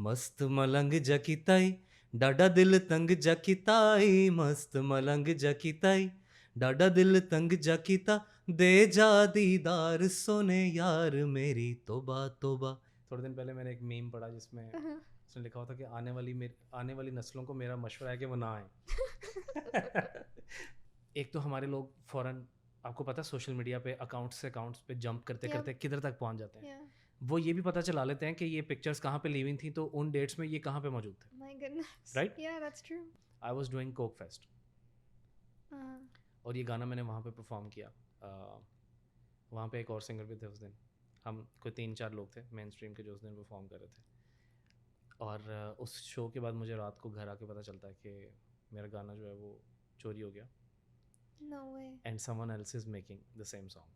मस्त मलंग जकिताई डाडा दिल तंग जकिताई मस्त मलंग जकिताई डाडा दिल तंग जकिता दे जा दीदार सोने यार मेरी तोबा तोबा। थोड़े दिन पहले मैंने एक मीम पढ़ा जिसमें उसने लिखा हुआ था कि आने वाली नस्लों को मेरा मशवरा है कि वो ना आए। एक तो हमारे लोग फौरन, आपको पता है सोशल मीडिया पे अकाउंट्स से अकाउंट्स पे जंप करते Yep. करते किधर तक पहुंच जाते हैं। Yeah. वो ये भी पता चला लेते हैं कि ये पिक्चर्स कहाँ पे ली हुई थी, तो उन डेट्स में ये कहाँ पे मौजूद थे। My goodness. Right? Yeah, that's true. I was doing Coke fest Uh, और ये गाना मैंने वहाँ पे परफॉर्म किया। वहाँ पे एक और सिंगर भी थे उस दिन, हम कोई 3-4 लोग थे मेन स्ट्रीम के जो उस दिन परफॉर्म कर रहे थे। और उस शो के बाद मुझे रात को घर आके पता चलता है कि मेरा गाना जो है वो चोरी हो गया no way. And someone else is making the same song.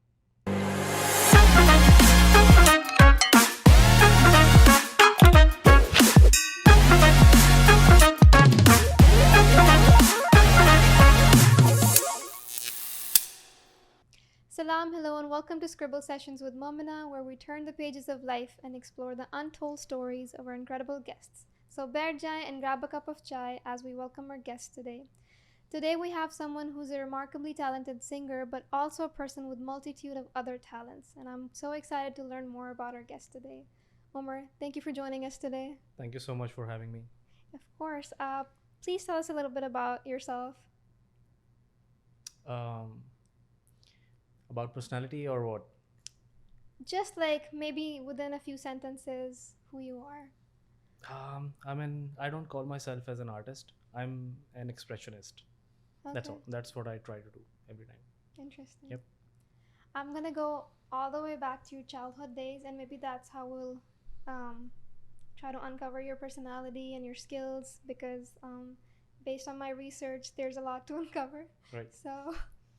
Salam, hello, and welcome to Scribble Sessions with Momina, where we turn the pages of life and explore the untold stories of our incredible guests. So bear jai and grab a cup of chai as we welcome our guests today. Today we have someone who's a remarkably talented singer, but also a person with multitude of other talents, and I'm so excited to learn more about our guest today. Omar, thank you for joining us today. Thank you so much for having me. Of course. Please tell us a little bit about yourself. About personality or what? Just like maybe within a few sentences who you are. I mean, I don't call myself as an artist. I'm an expressionist. That's all. That's what I try to do every time. Interesting. Yep. I'm gonna go all the way back to your childhood days, and maybe that's how we'll try to uncover your personality and your skills, because based on my research, there's a lot to uncover. Right. So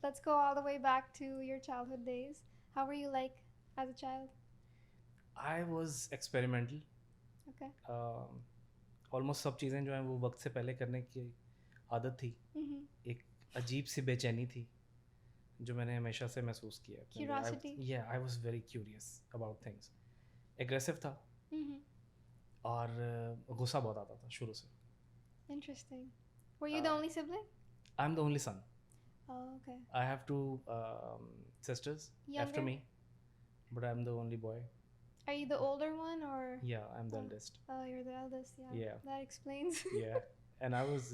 let's go all the way back to your childhood days. How were you like as a child? I was experimental. Okay. Almost सब चीज़ें जो हैं वो वक्त से पहले करने की आदत थी। एक अजीब सी बेचैनी थी जो मैंने हमेशा से महसूस किया। Curiosity. Yeah, I was very curious about things. Aggressive था और गुस्सा बहुत आता था शुरू से। Interesting. Were you the only sibling? I'm the only son. Oh, okay. I have two sisters after Younger? me, but I'm the only boy. Are you the older one or? Yeah, I'm the Oh. eldest. Oh, you're the eldest. Yeah. Yeah. That explains. Yeah, and I was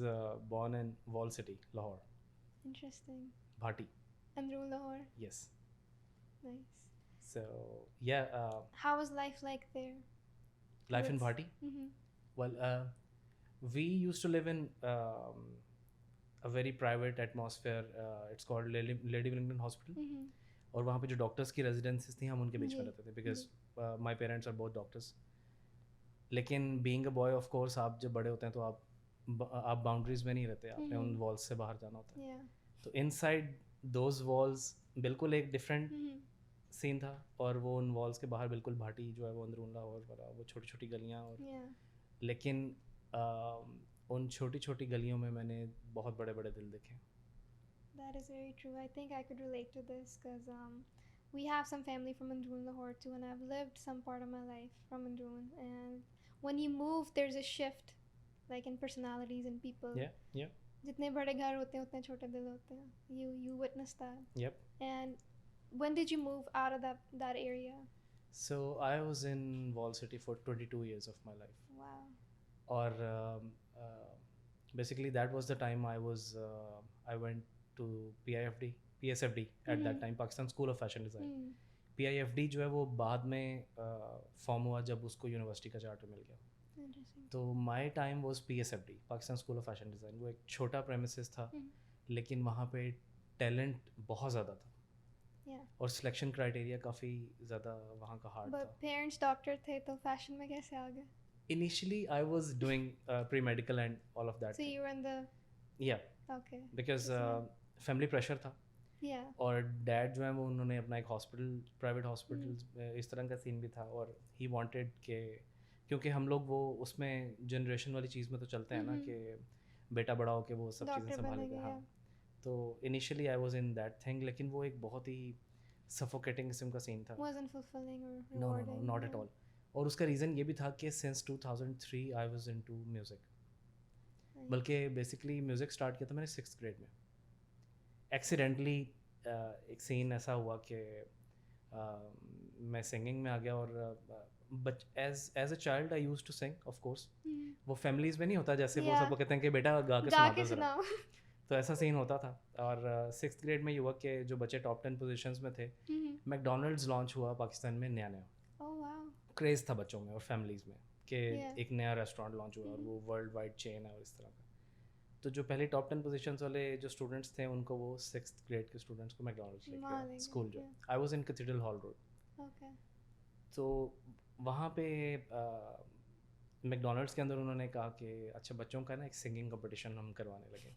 born in Wall City, Lahore, Interesting. Bhati. Andrul Lahore. Yes. Nice. So yeah, How was life like there? life in With- Bhati. Mm-hmm. Well, we used to live in a very private atmosphere. It's called Lady Wellington Hospital. Mm-hmm. और वहाँ पे जो doctors की रेजिडेंसीज थी हम उनके बीच में जी, रहते थे because my parents are both doctors. लेकिन being a boy of course आप जब बड़े होते हैं तो आप बाउंड्रीज में नहीं रहते, आपने उन वॉल्स से बाहर जाना होता है। Yeah. तो इनसाइड दोज वॉल्स बिल्कुल एक डिफरेंट Mm-hmm. सीन था, और वो उन वॉल्स के बाहर बिल्कुल भाटी जो है वो अंदरून लाहौर वाला वो छोटी छोटी गलियाँ और Yeah. लेकिन उन छोटी छोटी गलियों में मैंने बहुत बड़े बड़े दिल देखे। That is very true. I think I could relate to this because we have some family from Androon Lahore too, and I've lived some part of my life from Androon. And when you move, there's a shift, like in personalities and people. Yeah, yeah, जितने बड़े घर होते हैं उतने छोटे दिल होते हैं. You witnessed that. yep. And when did you move out of that area? So I was in Wall City for 22 years of my life. Wow. और basically that was the time I went to PSFD at that time, Pakistan School of Fashion Design. PIFD जो है वो बाद में form हुआ जब उसको university का चार्टर मिल गया। Interesting. तो my time was PSFD, Pakistan school of fashion design. वो एक छोटा प्रेमिसेस था लेकिन वहाँ पे टैलेंट बहुत ज़्यादा था। Yeah. और सिलेक्शन क्राइटेरिया काफ़ी ज़्यादा वहाँ का हार्ड But था। parents डॉक्टर थे तो फैशन में कैसे आ गए? Initially I was doing pre-medical and all of that So thing. you were in the Yeah, okay. because That's family pressure था Yeah. और डैड जो है वो उन्होंने अपना एक हॉस्पिटल, प्राइवेट हॉस्पिटल इस तरह का सीन भी था, और ही वांटेड के क्योंकि हम लोग वो उसमें जनरेशन वाली चीज़ में तो चलते हैं ना कि बेटा बड़ा हो के वो सब चीज़ें डॉक्टर संभालेगा। बनेगा. हाँ, तो initially I was in that thing, लेकिन वो एक बहुत ही सफोकेटिंग किस्म का सीन था। Wasn't fulfilling or no no no, rewarding. Not at yeah. All. और उसका रीज़न ये भी था कि since 2003 I was into music, Nice. बल्कि बेसिकली म्यूज़िक स्टार्ट किया था मैंने 6th ग्रेड में। एक्सीडेंटली एक सीन ऐसा हुआ कि मैं सिंगिंग में आ गया, और but as a child I used to sing of course. Hmm. वो फैमिलीज़ में नहीं होता जैसे वो Yeah. सबको कहते हैं कि बेटा गा के गा सुना के दो ज़रा, सुनाओ. तो ऐसा सीन होता था। और 6th ग्रेड में ये हुआ कि जो बच्चे टॉप 10 पोजीशंस में थे, Mhm. मैकडोनल्ड्स लॉन्च हुआ पाकिस्तान में नया नया। Oh wow. क्रेज़ था बच्चों में और फैमिलीज़ में कि Yeah. एक नया रेस्टोरेंट लॉन्च हुआ और वो वर्ल्ड वाइड चेन है और इस तरह का। तो जो पहले टॉप 10 पोजीशंस वाले जो स्टूडेंट्स थे उनको वो 6th ग्रेड के स्टूडेंट्स को मैकडोनल्ड्स लेके वहाँ गया ले स्कूल गए, जो। आई was in cathedral hall road. Okay. तो वहाँ पे मैकडोनल्ड्स के अंदर उन्होंने कहा कि अच्छा बच्चों का ना एक सिंगिंग कंपटीशन हम करवाने लगे।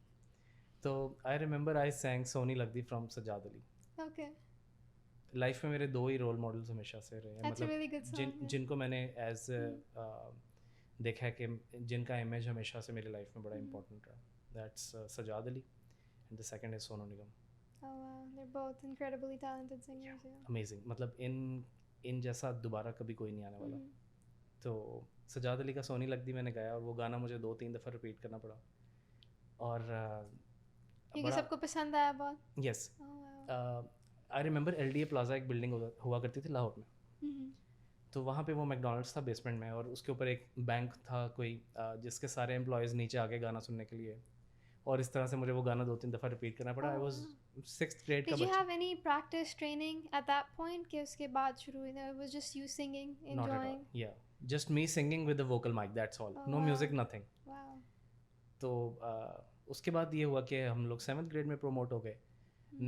तो I remember I sang Sohni Lagdi from Sajjad Ali. Okay. Life में मेरे 2 ही रोल मॉडल्स हमेशा से रहे हैं, That's a really good song. Yeah. जिनको मैंने एज देखा है कि जिनका इमेज हमेशा से मेरी लाइफ में बड़ा इंपॉर्टेंट रहा। That's Sajjad Ali and the second is Sonu Nigam. Oh wow, they're both incredibly talented singers. Yeah. Amazing, मतलब इन जैसा दोबारा कभी कोई नहीं आने वाला। Mhm. तो सजाद अली का सोनी लगदी मैंने गाया और वो गाना मुझे 2-3 दफ़ा रिपीट करना पड़ा। और क्योंकि सबको पसंद आया बहुत. Yes, Oh wow. I remember LDA plaza एक बिल्डिंग हुआ करती थी लाहौर में। Mhm. तो वहाँ पे वो मैकडोनल्ड्स था बेसमेंट में, और उसके ऊपर एक बैंक था कोई, जिसके सारे एम्प्लॉयज़ नीचे आके गाना सुनने के लिए, और इस तरह से मुझे वो गाना 2-3 दफ़ा रिपीट करना पड़ा। आई वाज 6th ग्रेड का Did you बच्चा। have any practice training at that point? कि उसके बाद शुरू हुई? No, it was just you singing, Not at all. enjoying. Yeah, just me singing with the vocal mic, that's all. Oh, No wow. music, nothing. Wow. तो उसके बाद ये हुआ कि हम लोग 7th ग्रेड में प्रमोट हो गए।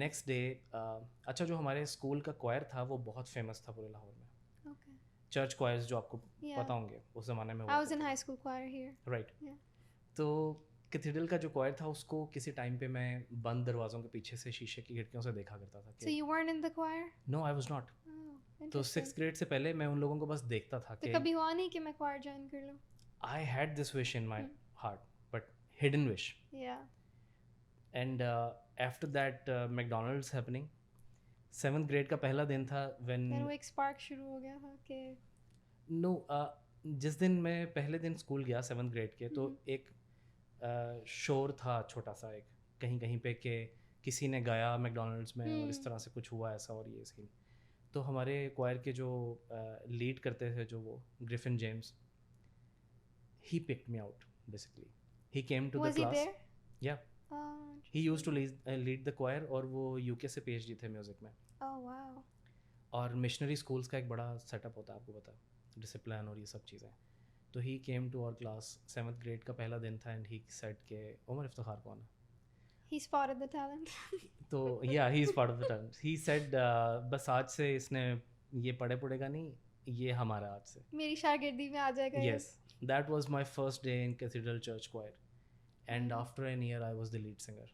नेक्स्ट डे अच्छा जो हमारे स्कूल का क्वायर था वो बहुत फेमस था पूरे लाहौर में। Okay. चर्च क्वायर्स जो आपको Yeah. पता होंगे उस ज़माने में I was in high school choir here. Right. Yeah. तो कैथेड्रल का जो क्वायर था उसको किसी टाइम पे मैं बंद दरवाज़ों के पीछे से शीशे की खिड़कियों से देखा करता था So कि you weren't in the choir? No I was not. Oh, तो interesting. 6th ग्रेड से पहले मैं उन लोगों को बस देखता था तो कि कभी हुआ नहीं कि मैं choir join कर लूँ? I had this wish in my heart, but hidden wish. Yeah. And after that McDonald's happening, 7th grade का पहला दिन था Then वो व्हेन एक spark शुरू हो गया था कि नो जिस दिन मैं पहले दिन स्कूल गया 7th ग्रेड के, तो एक शोर था छोटा सा एक कहीं कहीं पे कि किसी ने गाया मैकडोनल्ड्स में और इस तरह से कुछ हुआ ऐसा, और ये सीन। तो हमारे क्वायर के जो लीड करते थे जो वो Griffin James, he picked me out basically. He came to the was he class, there? या he used to lead the choir, और वो यूके से PhD थे म्यूज़िक में। Oh wow. और मिशनरी स्कूल्स का एक बड़ा सेटअप होता है, आपको पता है, डिसिप्लिन और ये सब चीज़ें। तो he came to our class, 7th grade का पहला दिन था, एंड ही सेड के उमर इफ्तिखार कौन है? He spotted the talent. तो या he is part of the term. He said बस आज से इसने ये पढ़ेगा नहीं, ये हमारा आज से। मेरी शागिर्दी में आ जाएगा ये. Yes, that was my first day in Cathedral Church Choir, and after an year I was the lead singer.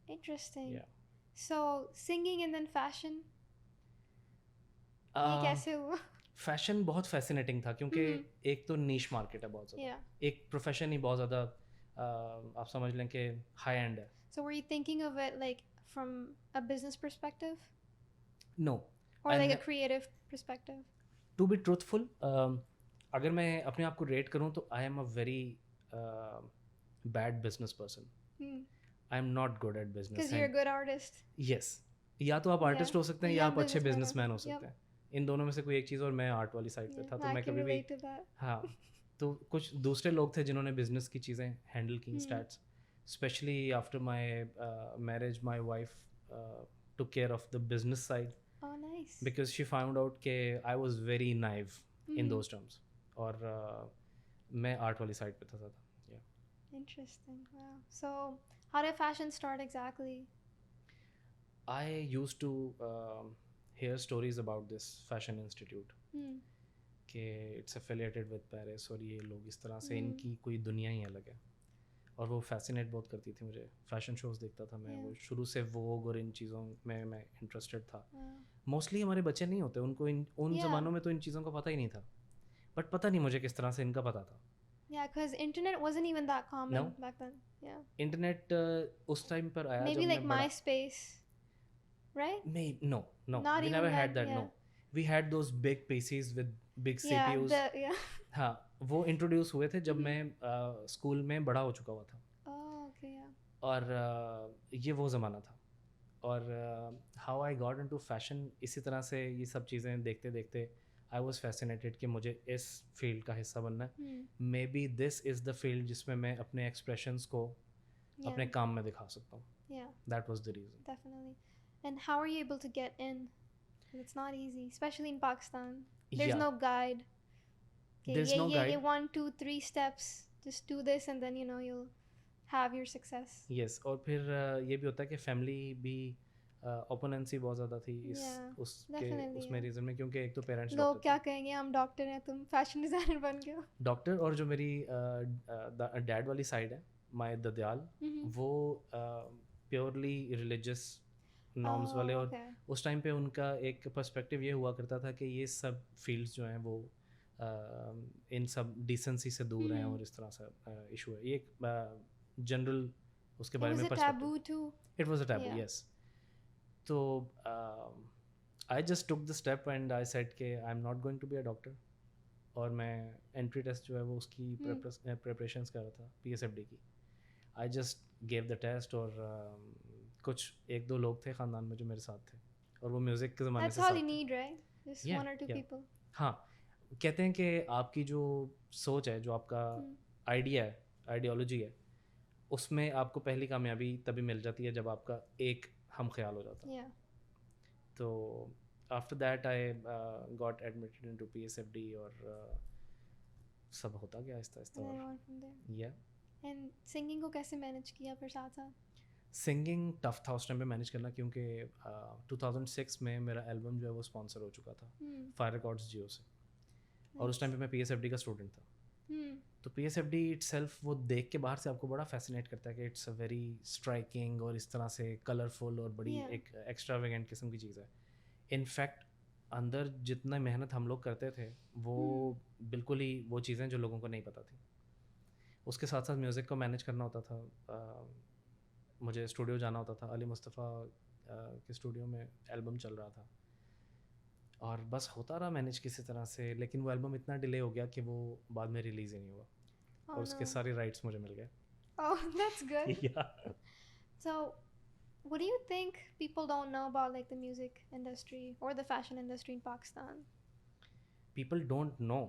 Interesting. Yeah. So singing and then fashion. ये Uh, कैसे हुआ? फैशन बहुत फैसिनेटिंग था क्योंकि एक तो नीश मार्केट है बहुत ज़्यादा, Yeah. एक प्रोफेशन ही बहुत ज़्यादा आप समझ लें कि हाई एंड है। So were you thinking of it like from a business perspective no, or like a And- creative perspective? To be truthful, अगर मैं अपने आप को रेट करूँ तो I am a very bad business person. Hmm. I am not good at Because business. you're a good artist. Yes, या तो आप आर्टिस्ट Yeah. हो सकते हैं या या आप अच्छे businessman हो बिजनेसमैन हो सकते हैं. सकते हैं। इन दोनों में से कोई एक चीज़, और मैं आर्ट वाली साइड पे Yeah, था, तो I मैं can कभी भी relate to that. हाँ। तो कुछ दूसरे लोग थे जिन्होंने बिजनेस की चीज़ें हैंडल की, stats, specially after my marriage my wife took care of the business side Oh, nice. Because she found out के I was very naive in those terms, और मैं आर्ट वाली साइड पे था ज़्यादा। Interesting. Wow. So how did fashion start exactly? I used to hear stories about this fashion institute Hmm. कि it's affiliated with Paris, और ये लोग इस तरह से, इनकी कोई दुनिया ही अलग है, और वो फैसिनेट बहुत करती थी मुझे। फैशन शोज़ देखता था मैं, वो शुरू से वोग और इन चीज़ों में मैं इंटरेस्टेड था। Wow. मोस्टली हमारे बच्चे नहीं होते, उनको उन Yeah. ज़मानों में तो इन चीज़ों का पता ही नहीं था, बट पता नहीं मुझे किस तरह से इनका पता था। Yeah, because internet wasn't even that common No. back then. Yeah. Internet उस टाइम पर आया Maybe जब like मैं बड़ा, MySpace, right? no, Not we even never had then, that. yeah. No, we had those big PCs with big Yeah, CPUs. yeah. हाँ, वो introduce हुए थे जब Mhm. मैं स्कूल में बड़ा हो चुका हुआ था। Oh, okay, yeah. और ये वो ज़माना था। और how I got into fashion, इसी तरह से ये सब चीज़ें देखते देखते आई वाज फैसिनेटेड कि मुझे इस फील्ड का हिस्सा बनना है। Hmm. May be this is the field जिसमें मैं अपने एक्सप्रेशंस को Yeah, अपने काम में दिखा सकता हूँ। yeah, that was the reason. definitely. And how are you able to get in? 'Cause it's not easy, especially in Pakistan. There's या no guide. Okay, there is no yeah, guide. 1, 2, 3 steps. Just do this, and then you'll have your success. Yes, और फिर ये भी होता है कि family भी ओपोनेंसी बहुत ज़्यादा थी इस Yeah, उसके definitely. उसमें Yeah. रीज़न में, क्योंकि एक तो पेरेंट्स लोग डॉक्टर क्या थे। कहेंगे, हम डॉक्टर हैं, तुम फैशन डिजाइनर बन गए हो. डॉक्टर, और जो मेरी डैड वाली साइड है, माय ददयाल, Mhm. वो प्योरली रिलीजियस नॉर्म्स वाले। Oh, और okay. उस टाइम पे उनका एक पर्सपेक्टिव ये हुआ करता था कि ये सब फील्ड्स जो हैं वो इन सब डिसेंसी से दूर हैं, और इस तरह सा इशू है। ये एक जनरल उसके It बारे was में a perspective. taboo too. It was a taboo, Yeah. Yes. तो I just took the step and I said कि I am not going to be a doctor. और मैं एंट्री टेस्ट जो है वो उसकी Hmm. प्रिपरेशंस कर रहा था पीएसएफडी की। I just gave the test, और कुछ एक दो लोग थे ख़ानदान में जो मेरे साथ थे, और वो म्यूज़िक के ज़माने That's से all you साथ थे। need, right? Just Yeah, 1 or 2 yeah. people. हाँ, कहते हैं कि आपकी जो सोच है, जो आपका Hmm. आइडिया है, आइडियोलॉजी है, उसमें आपको पहली कामयाबी तभी मिल जाती है जब आपका एक हम ख्याल हो जाता है। Yeah. तो after that I got admitted into PSFD, और सब होता गया आहिस्ता आहिस्ता। And then और on from there. या And singing को कैसे manage किया फिर साथ साथ? सिंगिंग टफ था उस टाइम पे मैनेज करना, क्योंकि 2006 में मेरा एल्बम जो है वो स्पॉन्सर हो चुका था Hmm. फायर रिकॉर्ड्स जियो से। और उस टाइम पे मैं पीएसएफडी का स्टूडेंट था। Hmm. तो पीएसएफडी इटसेल्फ वो देख के बाहर से आपको बड़ा फैसिनेट करता है कि इट्स अ वेरी स्ट्राइकिंग और इस तरह से कलरफुल और बड़ी Yeah. एक एक्स्ट्रावेगेंट किस्म की चीज़ है। इनफैक्ट अंदर जितना मेहनत हम लोग करते थे वो बिल्कुल ही वो चीज़ें जो लोगों को नहीं पता थी। उसके साथ साथ म्यूज़िक को मैनेज करना होता था। मुझे स्टूडियो जाना होता था, अली मुस्तफ़ा के स्टूडियो में एल्बम चल रहा था, और बस होता रहा मैनेज किसी तरह से। लेकिन वो एल्बम इतना डिले हो गया कि वो बाद में रिलीज़ ही नहीं हुआ, Oh और उसके no. सारे राइट्स मुझे मिल गए। Oh, that's good. Yeah. So, what do you think people don't know about like the music industry or the fashion industry in Pakistan? People don't know.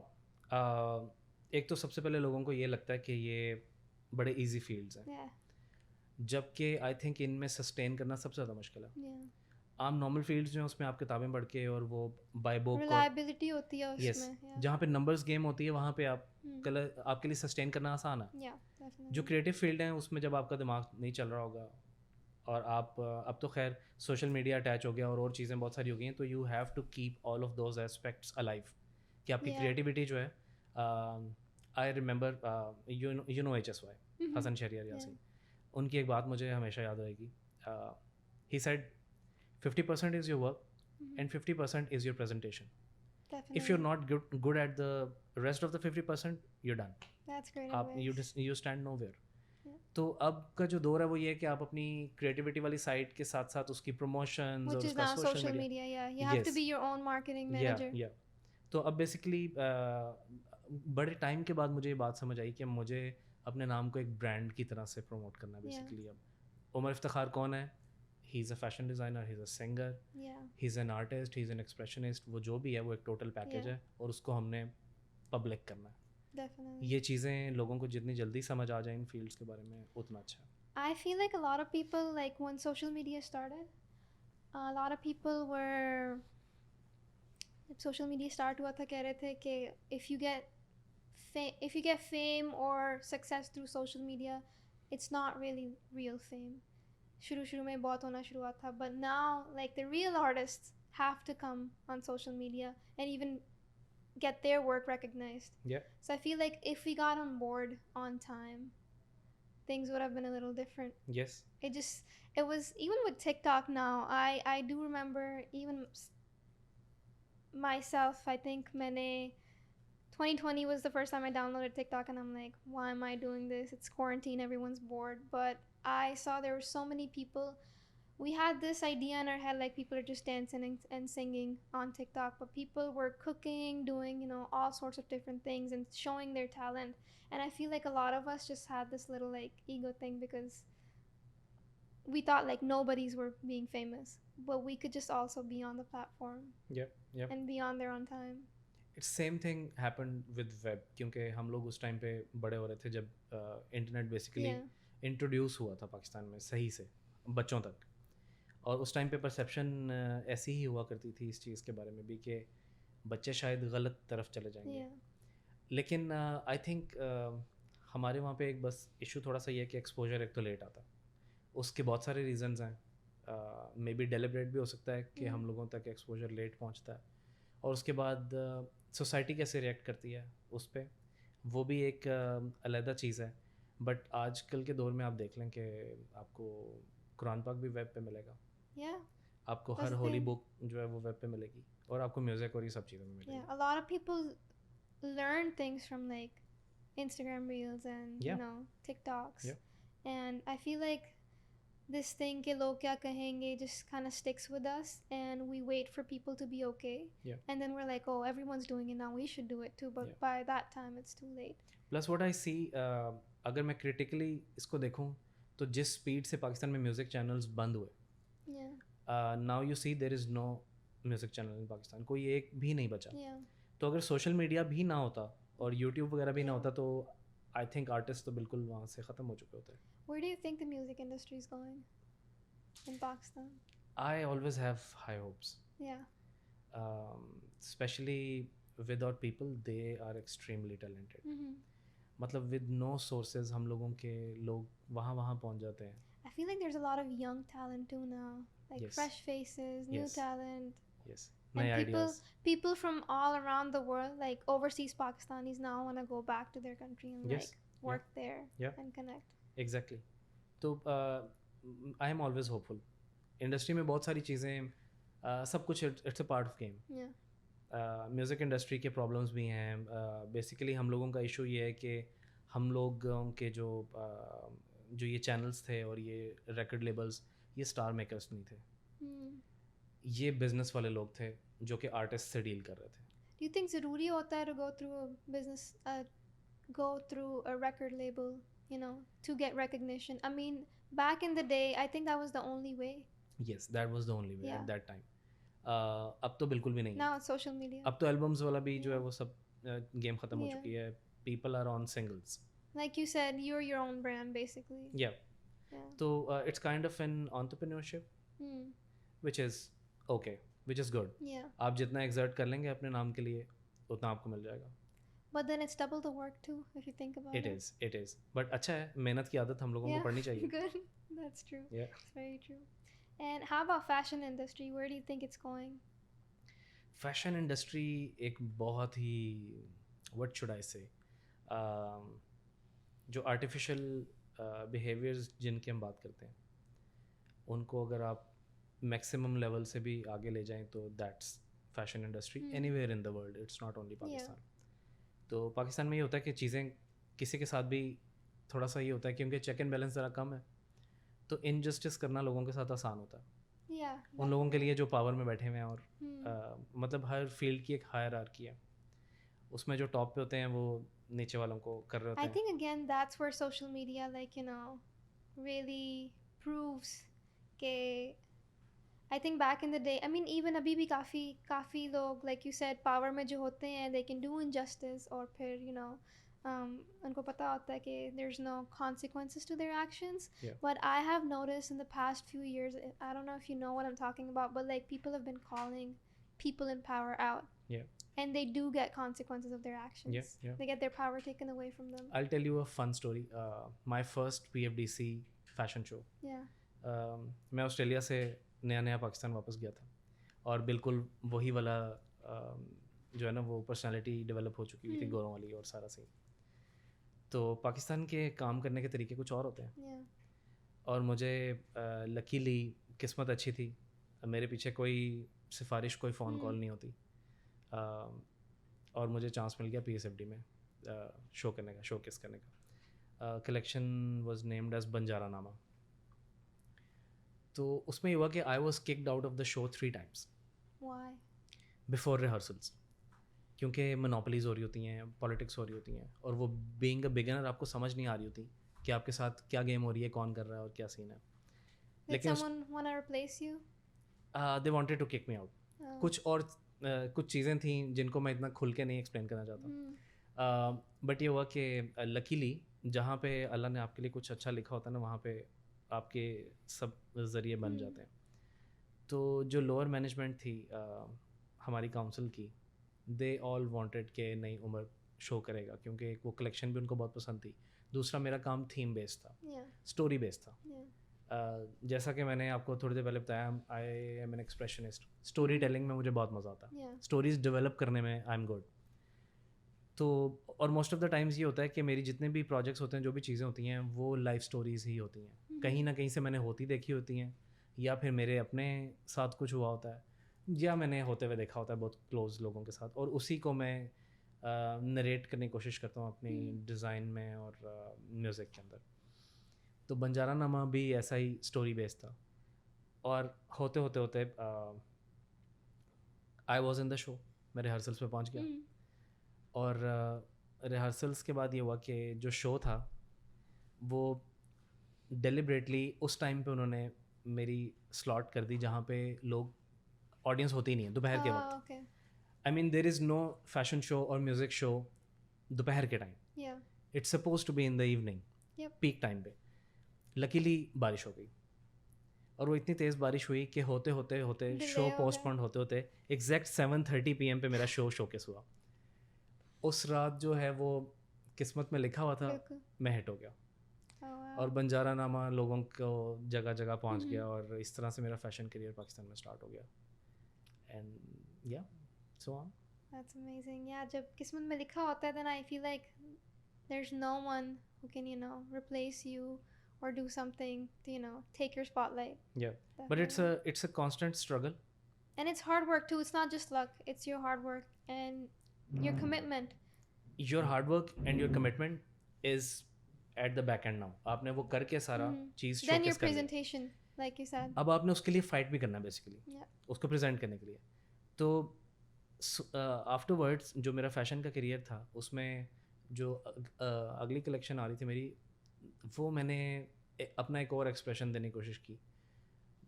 एक तो सबसे पहले लोगों को ये लगता है कि ये बड़े इजी फील्ड्स हैं, Yeah. जबकि आई थिंक इनमें सस्टेन करना सबसे ज़्यादा मुश्किल है। Yeah. आम नॉर्मल फील्ड्स जो हैं उसमें आप किताबें पढ़ के और वो बाय बुक, और Reliability होती है यस, उसमें. Yeah. जहाँ पे नंबर्स गेम होती है वहाँ पे आप Hmm. कलर आपके लिए सस्टेन करना आसान है। Yeah, definitely. जो क्रिएटिव फील्ड हैं उसमें जब आपका दिमाग नहीं चल रहा होगा, और आप अब तो खैर सोशल मीडिया अटैच हो गया और चीज़ें बहुत सारी हो गई हैं, तो you have to keep all of those aspects alive, कि आपकी Yeah. क्रिएटिविटी जो है। I remember you know HSY, Mhm. Hasan Shehryar Yasin, उनकी एक बात मुझे हमेशा याद रहेगी। He said 50% is your work Mhm. and 50% is your presentation. Definitely. If you're not good at the rest of the 50%, you're done. That's great आप advice. you stand nowhere. Yeah. तो अब का जो दौर है वो ये है कि आप अपनी क्रिएटिविटी वाली साइड के साथ साथ उसकी प्रमोशंस और Which is उसका now social social media, media. Yeah, you have to Yes. be your own marketing या manager. तो अब बेसिकली बड़े टाइम के बाद मुझे ये बात समझ आई कि मुझे अपने नाम को एक ब्रांड की तरह से प्रमोट करना है Yeah. बेसिकली। अब उमर इफ्तिखार कौन है? He is a fashion designer, he is a singer, Yeah. He is an artist, he is an expressionist. वो जो भी है वो एक टोटल पैकेज Yeah. है, और उसको हमने पब्लिक करना है। Definitely. ये चीज़ें लोगों को जितनी जल्दी समझ आ जाए इन फील्ड्स के बारे में उतना अच्छा है। I feel like a lot of people, like when social media started, a lot of people were, जब social media start हुआ था, कह रहे थे कि if you get fame or success through social media, it's not really real fame. शुरू में बहुत होना शुरू हुआ था, but now like the real artists have to come on social media and even get their work recognized. Yeah. So I feel like if we got on board on time, things would have been a little different. Yes. It was even with TikTok now. I do remember even myself. I think 2020 was the first time I downloaded TikTok, and I'm like, why am I doing this? It's quarantine, everyone's bored. But I saw there were so many people we had this idea in our head like people are just dancing and singing on TikTok, but people were cooking, doing, you know, all sorts of different things and showing their talent. And I feel like a lot of us just had this little like ego thing because we thought like nobody's were being famous, but we could just also be on the platform Yep. and be on there on time. It's same thing happened with web, क्योंकि हम लोग उस time पे बड़े हो रहे थे जब इंटरनेट बेसिकली Yeah. इंट्रोड्यूस हुआ था पाकिस्तान में सही से बच्चों तक। और उस टाइम पे परसेप्शन ऐसी ही हुआ करती थी इस चीज़ के बारे में भी कि बच्चे शायद गलत तरफ चले जाएंगे। Yeah. लेकिन आई थिंक हमारे वहाँ पे एक बस इशू थोड़ा सा ये है कि एक्सपोजर एक तो लेट आता, उसके बहुत सारे रीजंस हैं। मे बी डेलिब्रेट भी हो सकता है कि हम लोगों तक एक्सपोजर लेट पहुँचता है, और उसके बाद सोसाइटी कैसे रिएक्ट करती है उस पर, वो भी एक अलहदा चीज़ है। बट आजकल के दौर में आप देख लें कि आपको कुरान पाक भी वेब पे मिलेगा, Yeah. आपको That's her the Holi thing. Book जो है वो वेब पे मिलेगी, और आपको म्यूज़िक और ये सब चीज़ें भी मिलेगी। Yeah. A lot of people learn things from like Instagram reels and you Yeah. know TikToks. Yeah. And I feel like this thing ke log kya kahenge just kind of sticks with us, and we wait for people to be okay. Yeah. And then we're like, oh, everyone's doing it now, we should do it too. But Yeah. by that time it's too late. Plus what I see, अगर मैं critically इसको देखूं तो जिस speed से पाकिस्तान में music channels बंद हुए, Yeah. Now you see there is no music channel in Pakistan, कोई एक भी नहीं बचा। Yeah. तो अगर सोशल मीडिया भी ना होता और यूट्यूब वगैरह भी ना Yeah. होता तो आई थिंक आर्टिस्ट तो बिल्कुल वहाँ से ख़त्म हो चुके होते। Where do you think the music industry is going in Pakistan? I always have high hopes, Yeah. Specially with our people, they are extremely talented. Mm-hmm. मतलब विद नो सोर्सेज हम लोगों के लोग वहाँ पहुँच जाते हैं। I feel like there's a lot of young talent too now, like Yes. fresh faces, new Yes. talent. Yes, And नए ideas. people from all around the world, like overseas Pakistanis now want to go back to their country and Yes. like work there Yeah. and connect. Exactly. तो I am always hopeful. Industry में बहुत सारी चीज़ें, सब कुछ it's a part of game. Yeah. Music industry के problems भी हैं। बेसिकली हम लोगों का इशू ये है कि हम लोगों के जो ये चैनल्स थे और ये रिकॉर्ड लेबल्स, ये स्टार मेकर्स नहीं थे, Hmm. ये बिजनेस वाले लोग थे जो कि आर्टिस्ट से डील कर रहे थे। Do you think ज़रूरी होता है to go through a business, go through a record label, you know, to get recognition? I mean, back in the day, I think that was the only way. Yes, that was the only way at Yeah. That time. अब तो बिल्कुल भी नहीं है। Now it's social media. अब तो albums वाला भी जो है Yeah. वो सब गेम ख़त्म हो Yeah. चुकी है। People are on singles. Like you said, you're your own brand basically. या Yeah. तो it's kind of N entrepreneurship Hmm. Which is okay, which is good. Yeah. आप जितना एग्जर्ट कर लेंगे अपने नाम के लिए उतना आपको मिल जाएगा। But then it's double the work too, if you think about it is but अच्छा है, मेहनत की आदत हम लोगों को पढ़नी चाहिए। Good. That's true. Yeah. It's very true. And how about fashion industry? Where do you think it's going? Fashion industry एक बहुत ही, व्हाट शुड आई से, जो आर्टिफिशियल बिहेवियर्स जिनकी हम बात करते हैं, उनको अगर आप मैक्सिमम लेवल से भी आगे ले जाएं तो that's fashion industry anywhere in the world, it's not only Pakistan. तो पाकिस्तान में ये होता है कि चीज़ें किसी के साथ भी थोड़ा सा ये होता है क्योंकि चेक एंड बैलेंस ज़रा कम है, तो इनजस्टिस करना लोगों के साथ आसान होता है। Yeah. उन लोगों के लिए जो पावर में बैठे हुए हैं, और Hmm. मतलब हर फील्ड की एक हायरार्की है, उसमें जो टॉप पे होते हैं वो नीचे वालों को कर रहे I होते हैं। think again that's where social media, like, you know, really proves ke I think back in the day, I mean even अभी भी काफ़ी लोग, like you said, power में जो होते हैं, they can do injustice, और फिर you know उनको पता होता है कि there's no consequences to their actions. Yeah. But I have noticed in the past few years, I don't know if you know what I'm talking about, but like people have been calling people in power out. Yeah. And they do get consequences of their actions. Yeah. They get their power taken away from them. I'll tell you a fun story. My first PFDC fashion show, Yeah. मैं Australia से नया पाकिस्तान वापस गया था, और बिल्कुल वही वाला जो है ना वो पर्सनालिटी डेवलप हो चुकी हुई थी, गोरों वाली और सारा सीन। तो पाकिस्तान के काम करने के तरीके कुछ और होते हैं, Yeah. और मुझे लकीली किस्मत अच्छी थी, मेरे पीछे कोई सिफारिश, कोई फ़ोन कॉल नहीं होती, और मुझे चांस मिल गया PSFD में शो करने का, शोकेस करने का। Collection was named as Banjara Nama. तो उसमें ये हुआ कि I was kicked out of the show 3 times Why? Before rehearsals, क्योंकि मोनोपलीज हो रही होती हैं, पॉलिटिक्स हो रही होती हैं, और वो बीइंग अ बिगिनर आपको समझ नहीं आ रही होती कि आपके साथ क्या गेम हो रही है, कौन कर रहा है और क्या सीन है. Did लेकिन someone want to replace you? They wanted to kick me out. Oh. कुछ चीज़ें थी जिनको मैं इतना खुल के नहीं एक्सप्लेन करना चाहता. Hmm. बट ये हुआ कि लकीली जहाँ पे अल्लाह ने आपके लिए कुछ अच्छा लिखा होता है ना, वहाँ पे आपके सब ज़रिए बन जाते हैं. तो जो लोअर मैनेजमेंट थी हमारी काउंसिल की, दे ऑल वांटेड के नई उम्र शो करेगा, क्योंकि वो कलेक्शन भी उनको बहुत पसंद थी. दूसरा मेरा काम थीम बेस्ड था, Yeah. स्टोरी बेस्ड था. Yeah. जैसा कि मैंने आपको थोड़ी देर पहले बताया, I am an expressionist. Storytelling में मुझे बहुत मज़ा आता है, Yeah. स्टोरीज डेवलप करने में आई एम गुड. तो और मोस्ट ऑफ द टाइम्स ये होता है कि मेरी जितने भी प्रोजेक्ट्स होते हैं, जो भी चीज़ें होती हैं, वो लाइफ स्टोरीज ही होती हैं. कहीं ना कहीं से मैंने होती देखी होती हैं, या फिर मेरे अपने साथ कुछ हुआ होता है, या मैंने होते हुए देखा होता है बहुत क्लोज लोगों के साथ, और उसी को मैं नरेट करने की कोशिश करता हूँ अपनी डिज़ाइन में और म्यूज़िक के अंदर. तो बंजारा नामा भी ऐसा ही स्टोरी बेस्ड था. और होते होते होते I was in the show, मैं रिहर्सल्स पे पहुँच गया. Hmm. और रिहर्सल्स के बाद ये हुआ कि जो शो था वो डेलिबरेटली उस टाइम पे उन्होंने मेरी स्लॉट कर दी जहाँ पे लोग ऑडियंस होती ही नहीं है दोपहर के Oh, वक्त. okay. I mean there is no fashion show और म्यूज़िक शो दोपहर के time. Yeah. It's suppose to be in the evening, Yep. Peak time पे. लकीली बारिश हो गई, और वो इतनी तेज़ बारिश हुई कि होते होते होते Delay शो हो गया. पोस्टपोन्ड होते होते एग्जैक्ट 7:30 PM पे मेरा शोकेस हुआ. उस रात जो है वो किस्मत में लिखा हुआ था, बिल्कुल. मैं हिट हो गया. Oh, wow. और बंजारा नामा लोगों को जगह जगह पहुंच Mhm. गया, और इस तरह से मेरा फैशन करियर पाकिस्तान में स्टार्ट हो गया. एंड या so on. That's amazing. Yeah, जब किस्मत में लिखा होता है, then I feel like there's no one who can, replace you or do something to, take your spotlight. या but Definitely. It's a constant struggle. And it's hard work too. It's not just luck. It's your hard work and your commitment. Your hard work and your commitment is eight the back and. Now आपने वो करके सारा चीज़ Then your showcase कर लिया. presentation, like you said. अब आपने उसके लिए फाइट भी करना है बेसिकली, Yeah. उसको प्रेजेंट करने के लिए. तो आफ्टरवर्ड्स जो मेरा फैशन का करियर था, उसमें जो अगली कलेक्शन आ रही थी मेरी, वो मैंने अपना एक और एक्सप्रेशन देने की कोशिश की,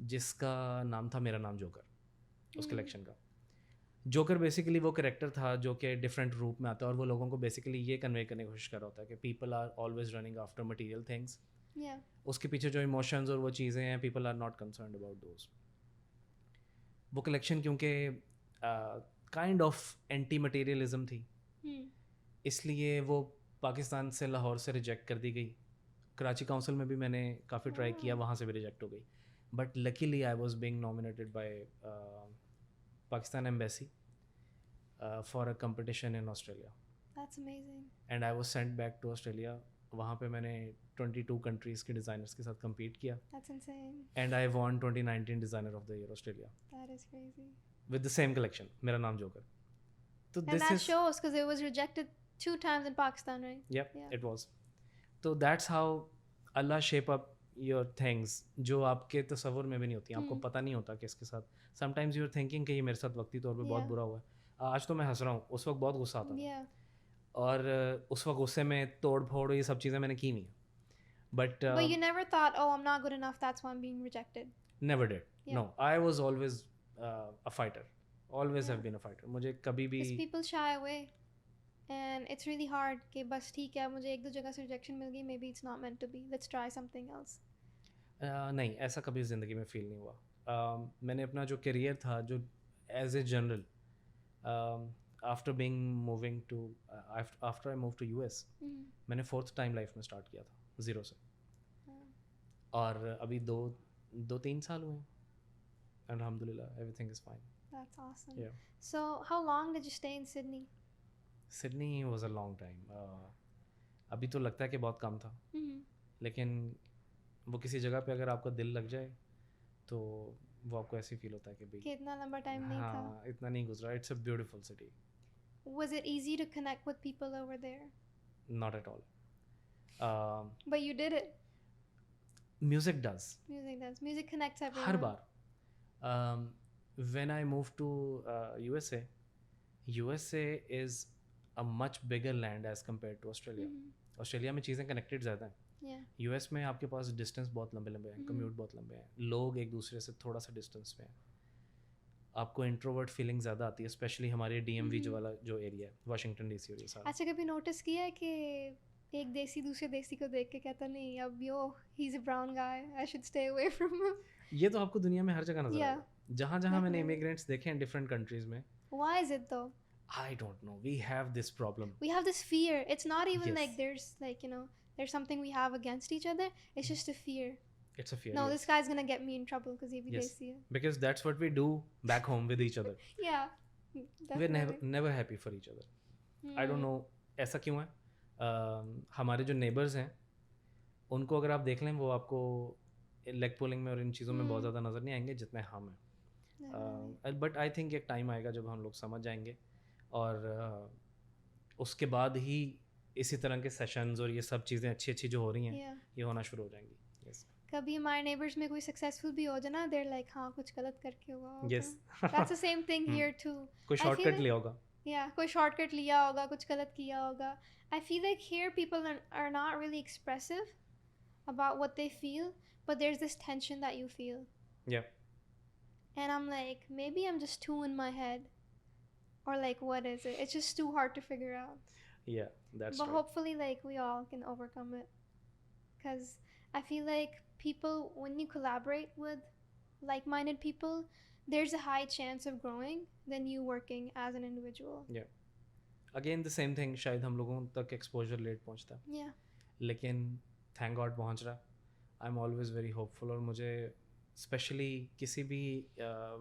जिसका नाम था मेरा नाम जोकर. उस कलेक्शन का जोकर बेसिकली वो करेक्टर था जो कि डिफरेंट रूप में आता है, और वो लोगों को बेसिकली ये कन्वे करने की कोशिश कर रहा होता है कि people are always running after material things. Yeah. उसके पीछे जो इमोशंस और वो चीज़ें हैं, people are not concerned about those. वो कलेक्शन क्योंकि काइंड ऑफ एंटी मटेरियलिज्म थी, Hmm. इसलिए वो पाकिस्तान से, लाहौर से रिजेक्ट कर दी गई. कराची काउंसिल में भी मैंने काफ़ी ट्राई किया, वहाँ से भी रिजेक्ट हो गई. But luckily I was being nominated by Pakistan embassy for a competition in Australia, That's amazing. And I was sent back to Australia. वहाँ पे मैंने 22 कंट्रीज़ के डिज़ाइनर्स के साथ compete किया, That's insane. And I won 2019 designer of the year Australia That is crazy. With the same collection, Mera Naam Joker. तो And this that is shows because it was rejected 2 times in Pakistan, right? yep Yeah. it was. तो that's how Allah shape up your things, जो आपके तस्वुर में भी नहीं होती, आपको पता नहीं होता कि इसके साथ. समटाइम्स यू आर थिंकिंग कि ये मेरे साथ वक्ती तौर पे बहुत Yeah. बुरा हुआ है. आज तो मैं हंस रहा हूँ, उस वक्त बहुत गुस्सा आता था, Yeah. और उस वक्त गुस्से में तोड़ फोड़ ये सब चीज़ें मैंने की नहीं. But But you never thought, oh, I'm not good enough. That's why I'm being rejected. Never did. Yeah. No, I was always a fighter, always have been a fighter. मुझे कभी भी Because people shy away. And it's really hard कि बस ठीक है, मुझे एक दो जगह से rejection मिल गई, maybe it's not meant to be. Let's try something else. नहीं, ऐसा कभी ज़िंदगी में फ़ील नहीं हुआ. मैंने अपना जो करियर था, जो as a general, after being moving to after I move to US, Mhm. मैंने 4th टाइम लाइफ में स्टार्ट किया था ज़ीरो से. Yeah. और अभी 2-3 साल हुए हैं, अल्हम्दुलिल्लाह everything is fine. That's awesome. Yeah. So, how long did you stay in Sydney? Sydney was a long time. अभी तो लगता है कि बहुत कम था, Mhm. लेकिन वो किसी जगह पे अगर आपका दिल लग जाए तो वो आपको ऐसे फील होता है कि भाई कि इतना लंबा टाइम नहीं था. हाँ, इतना नहीं गुजरा. It's a beautiful city. Was it easy to connect with people over there? Not at all. But you did it. Music does Music does. Music connects everyone. हर बार when I move to USA USA is a much bigger land as compare to Australia Mhm. Australia में चीज़ें connected ज़्यादा हैं Yeah. US में आपके पास distance बहुत लंबे लंबे हैं Mhm. कम्यूट बहुत लंबे हैं लोग एक दूसरे से थोड़ा सा डिस्टेंस पे हैं आपको इंट्रोवर्ट फीलिंग ज़्यादा आती है स्पेशली हमारे डीएमवी जो Mhm. वाला जो एरिया है वाशिंगटन डीसी और ये सारा अच्छा कभी नोटिस किया है कि एक देसी दूसरे देसी को देख के कहता नहीं अब yo he is a brown guy I should stay away from him ये तो आपको दुनिया में हर जगह नजर Yeah, आएगा जहाँ जहाँ मैंने definitely. इमिग्रेंट्स देखे हैं डिफरेंट कंट्रीज में why is it though I don't know we have this problem we have this fear. It's not even Yes. like there's like there's something we have against each other. It's just a fear. It's a fear No, this guy's gonna get me in trouble because he be Yes. desi. because that's what we do back home with each other Yeah, we're definitely. never happy for each other I don't Hmm. know ऐसा क्यों है हमारे जो neighbours हैं उनको अगर आप देख लें वो आपको लेग पुलिंग में और इन चीज़ों में बहुत Hmm. ज़्यादा नज़र नहीं आएंगे जितने हम हैं Definitely. बट आई थिंक एक टाइम आएगा जब हम लोग समझ जाएंगे और उसके बाद ही इसी तरह के सेशंस और ये सब चीज़ें अच्छी अच्छी जो हो रही हैं Yeah. ये होना शुरू हो जाएंगी यस कभी हमारे नेबर्स में कोई सक्सेसफुल भी हो जाए ना देर लाइक हाँ कुछ गलत करके होगा yes that's the same thing here too कोई I feel शॉर्टकट like- लिया होगा या कोई शॉर्टकट लिया होगा कुछ गलत किया होगा I feel like here people are not really expressive about what they feel but there is this tension that you feel या and I'm like maybe I'm just too in my head or like what is it it's just too hard to figure out या that's but hopefully like we all can overcome it because I feel like people when you collaborate with like-minded people there's a high chance of growing than you working as an individual again the same thing शायद हम लोगों तक exposure late पहुंचता है yeah लेकिन thank God पहुंच रहा आई am always very hopeful और मुझे स्पेशली किसी भी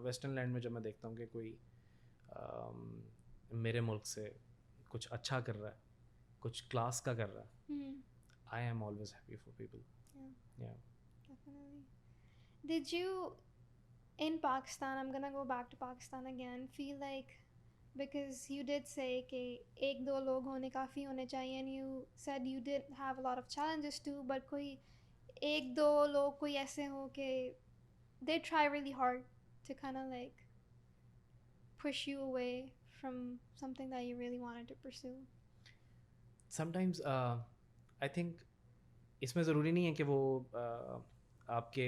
वेस्टर्न लैंड में जब मैं देखता हूँ कि कोई मेरे मुल्क से कुछ अच्छा कर रहा है कुछ क्लास का कर रहा है hmm. I am always happy for people या Definitely. Did you, in Pakistan, I'm gonna go back to Pakistan again, feel like because you did say कि एक दो लोग होने काफ़ी होने चाहिए and you said you did have a lot of challenges too, but कोई एक दो लोग कोई ऐसे हो कि they try really hard to kind of like push you away from something that you really wanted to pursue. Sometimes I think इसमें ज़रूरी नहीं है कि वो आपके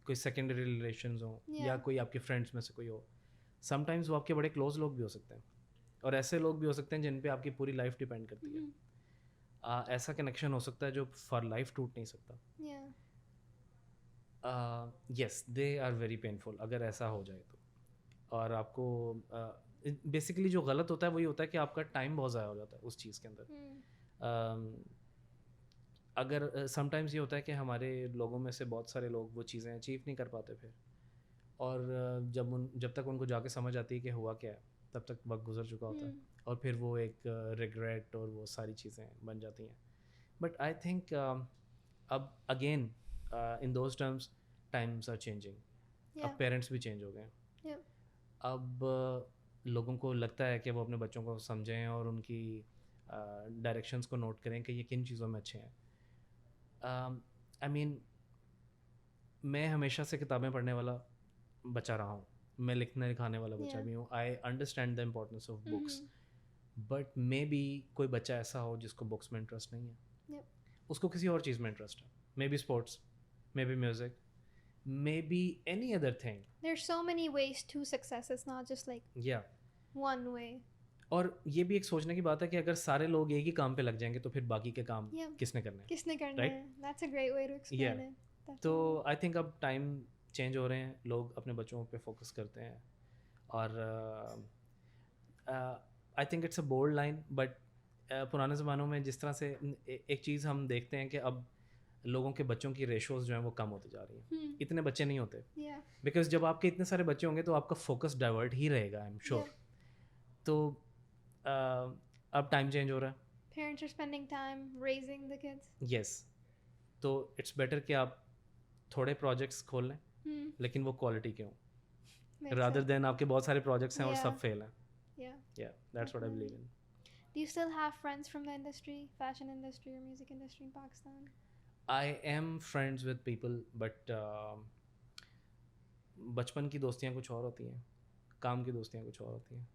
कोई सेकेंडरी रिलेशंस हों या Yeah. कोई आपके फ्रेंड्स में से कोई हो समटाइम्स वो आपके बड़े क्लोज लोग भी हो सकते हैं और ऐसे लोग भी हो सकते हैं जिन पे आपकी पूरी लाइफ डिपेंड करती है Mhm. ऐसा कनेक्शन हो सकता है जो फॉर लाइफ टूट नहीं सकता Yeah. Yes they are very painful अगर ऐसा हो जाए तो और आपको बेसिकली जो गलत होता है वही होता है कि आपका टाइम बहुत ज़्यादा हो जाता है उस चीज़ के अंदर Mm. अगर समटाइम्स ये होता है कि हमारे लोगों में से बहुत सारे लोग वो चीज़ें अचीव नहीं कर पाते फिर और जब तक उनको जाके समझ आती है कि हुआ क्या है तब तक वक्त गुजर चुका होता है Mm. और फिर वो एक रिग्रेट और वो सारी चीज़ें बन जाती हैं बट आई थिंक अब again in those terms times are changing Yeah. अब पेरेंट्स भी चेंज हो गए हैं Yep. अब लोगों को लगता है कि वो अपने बच्चों को समझें और उनकी डायरेक्शंस को नोट करें कि ये किन चीज़ों में अच्छे हैं आई मीन मैं हमेशा से किताबें पढ़ने वाला बचा रहा हूँ मैं लिखने लिखाने वाला बच्चा Yeah. भी हूँ I understand the importance of books Mhm. But may be कोई बच्चा ऐसा हो जिसको बुक्स में इंटरेस्ट नहीं है Yep. उसको किसी और चीज़ में इंटरेस्ट है may be sports may be music may be any other thing There's so many ways to success. It's not just like या one way. और ये भी एक सोचने की बात है कि अगर सारे लोग एक ही काम पे लग जाएंगे तो फिर बाकी के काम Yeah. किसने करने हैं किसने करना Right? है? That's a great way to explain Yeah. it. तो Definitely. आई थिंक अब टाइम चेंज हो रहे हैं लोग अपने बच्चों पे फोकस करते हैं और I think it's a bold line but पुराने ज़मानों में जिस तरह से एक चीज़ हम देखते हैं कि अब लोगों के बच्चों की रेशोज़ जो हैं वो कम होती जा रही हैं Hmm. इतने बच्चे नहीं होते Yeah. बिकॉज जब आपके इतने सारे बच्चे होंगे तो आपका फोकस डाइवर्ट ही रहेगा आई एम श्योर तो अब टाइम चेंज हो रहा है Parents are spending time raising the kids. Yes तो इट्स बेटर कि आप थोड़े प्रोजेक्ट्स खोल लें Hmm. लेकिन वो क्वालिटी के हों Makes रादर sense. देन आपके बहुत सारे प्रोजेक्ट्स हैं और सब Yeah. फेल हैं Yeah. या that's what I believe in Do you still have friends from the industry, fashion industry or music industry in Pakistan? I am friends with people but बचपन की दोस्तियाँ कुछ और होती हैं, काम की दोस्तियाँ कुछ और होती हैं.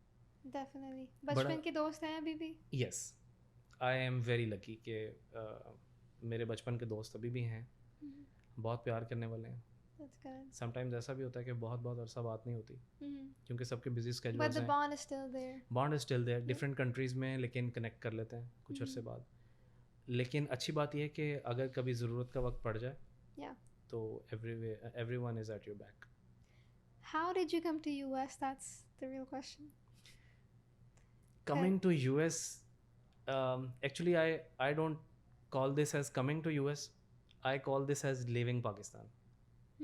Definitely. बड़ा बचपन के दोस्त हैं अभी भी? Yes, I am very lucky कि मेरे बचपन के दोस्त अभी भी हैं, Mhm. बहुत प्यार करने वाले हैं. That's good. समटाइम्स ऐसा भी होता है कि बहुत बहुत अरसा बात नहीं होती Mhm. क्योंकि सबके बिजी But स्केड्यूल्स the हैं. bond is still there. Bond is still there, Yeah. Different countries में, लेकिन कनेक्ट कर लेते हैं कुछ अरसे बाद. लेकिन अच्छी बात यह है कि अगर कभी ज़रूरत का वक्त पड़ जाए Yeah. तो everyone is at your back. How did you come to US? That's the real question. Coming to US, actually I don't call this as coming to US, I call this as leaving Pakistan,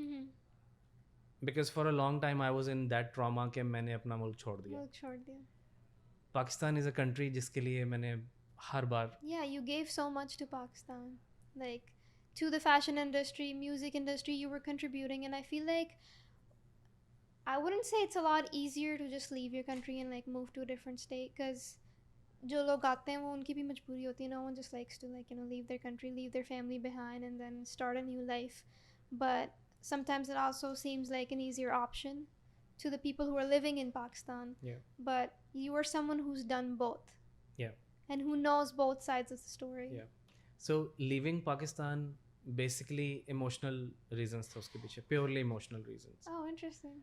Mhm. because for a long time I was in that trauma कि मैंने अपना मुल्क छोड़ दिया. मुल्क छोड़ दिया. Pakistan is a country जिसके लिए मैंने हर बार Yeah, you gave so much to Pakistan. Like, to the fashion industry, music industry, you were contributing, and I feel like I wouldn't say it's a lot easier to just leave your country and like move to a different state, because जो लोग आते हैं वो उनकी भी मजबूरी होती है. No one just likes to like leave their country, leave their family behind, and then start a new life. But sometimes it also seems like an easier option to the people who are living in Pakistan. Yeah. But you are someone who's done both. Yeah. And who knows both sides of the story. Yeah. So leaving Pakistan basically emotional reasons थे उसके पीछे, purely emotional reasons. Oh, interesting.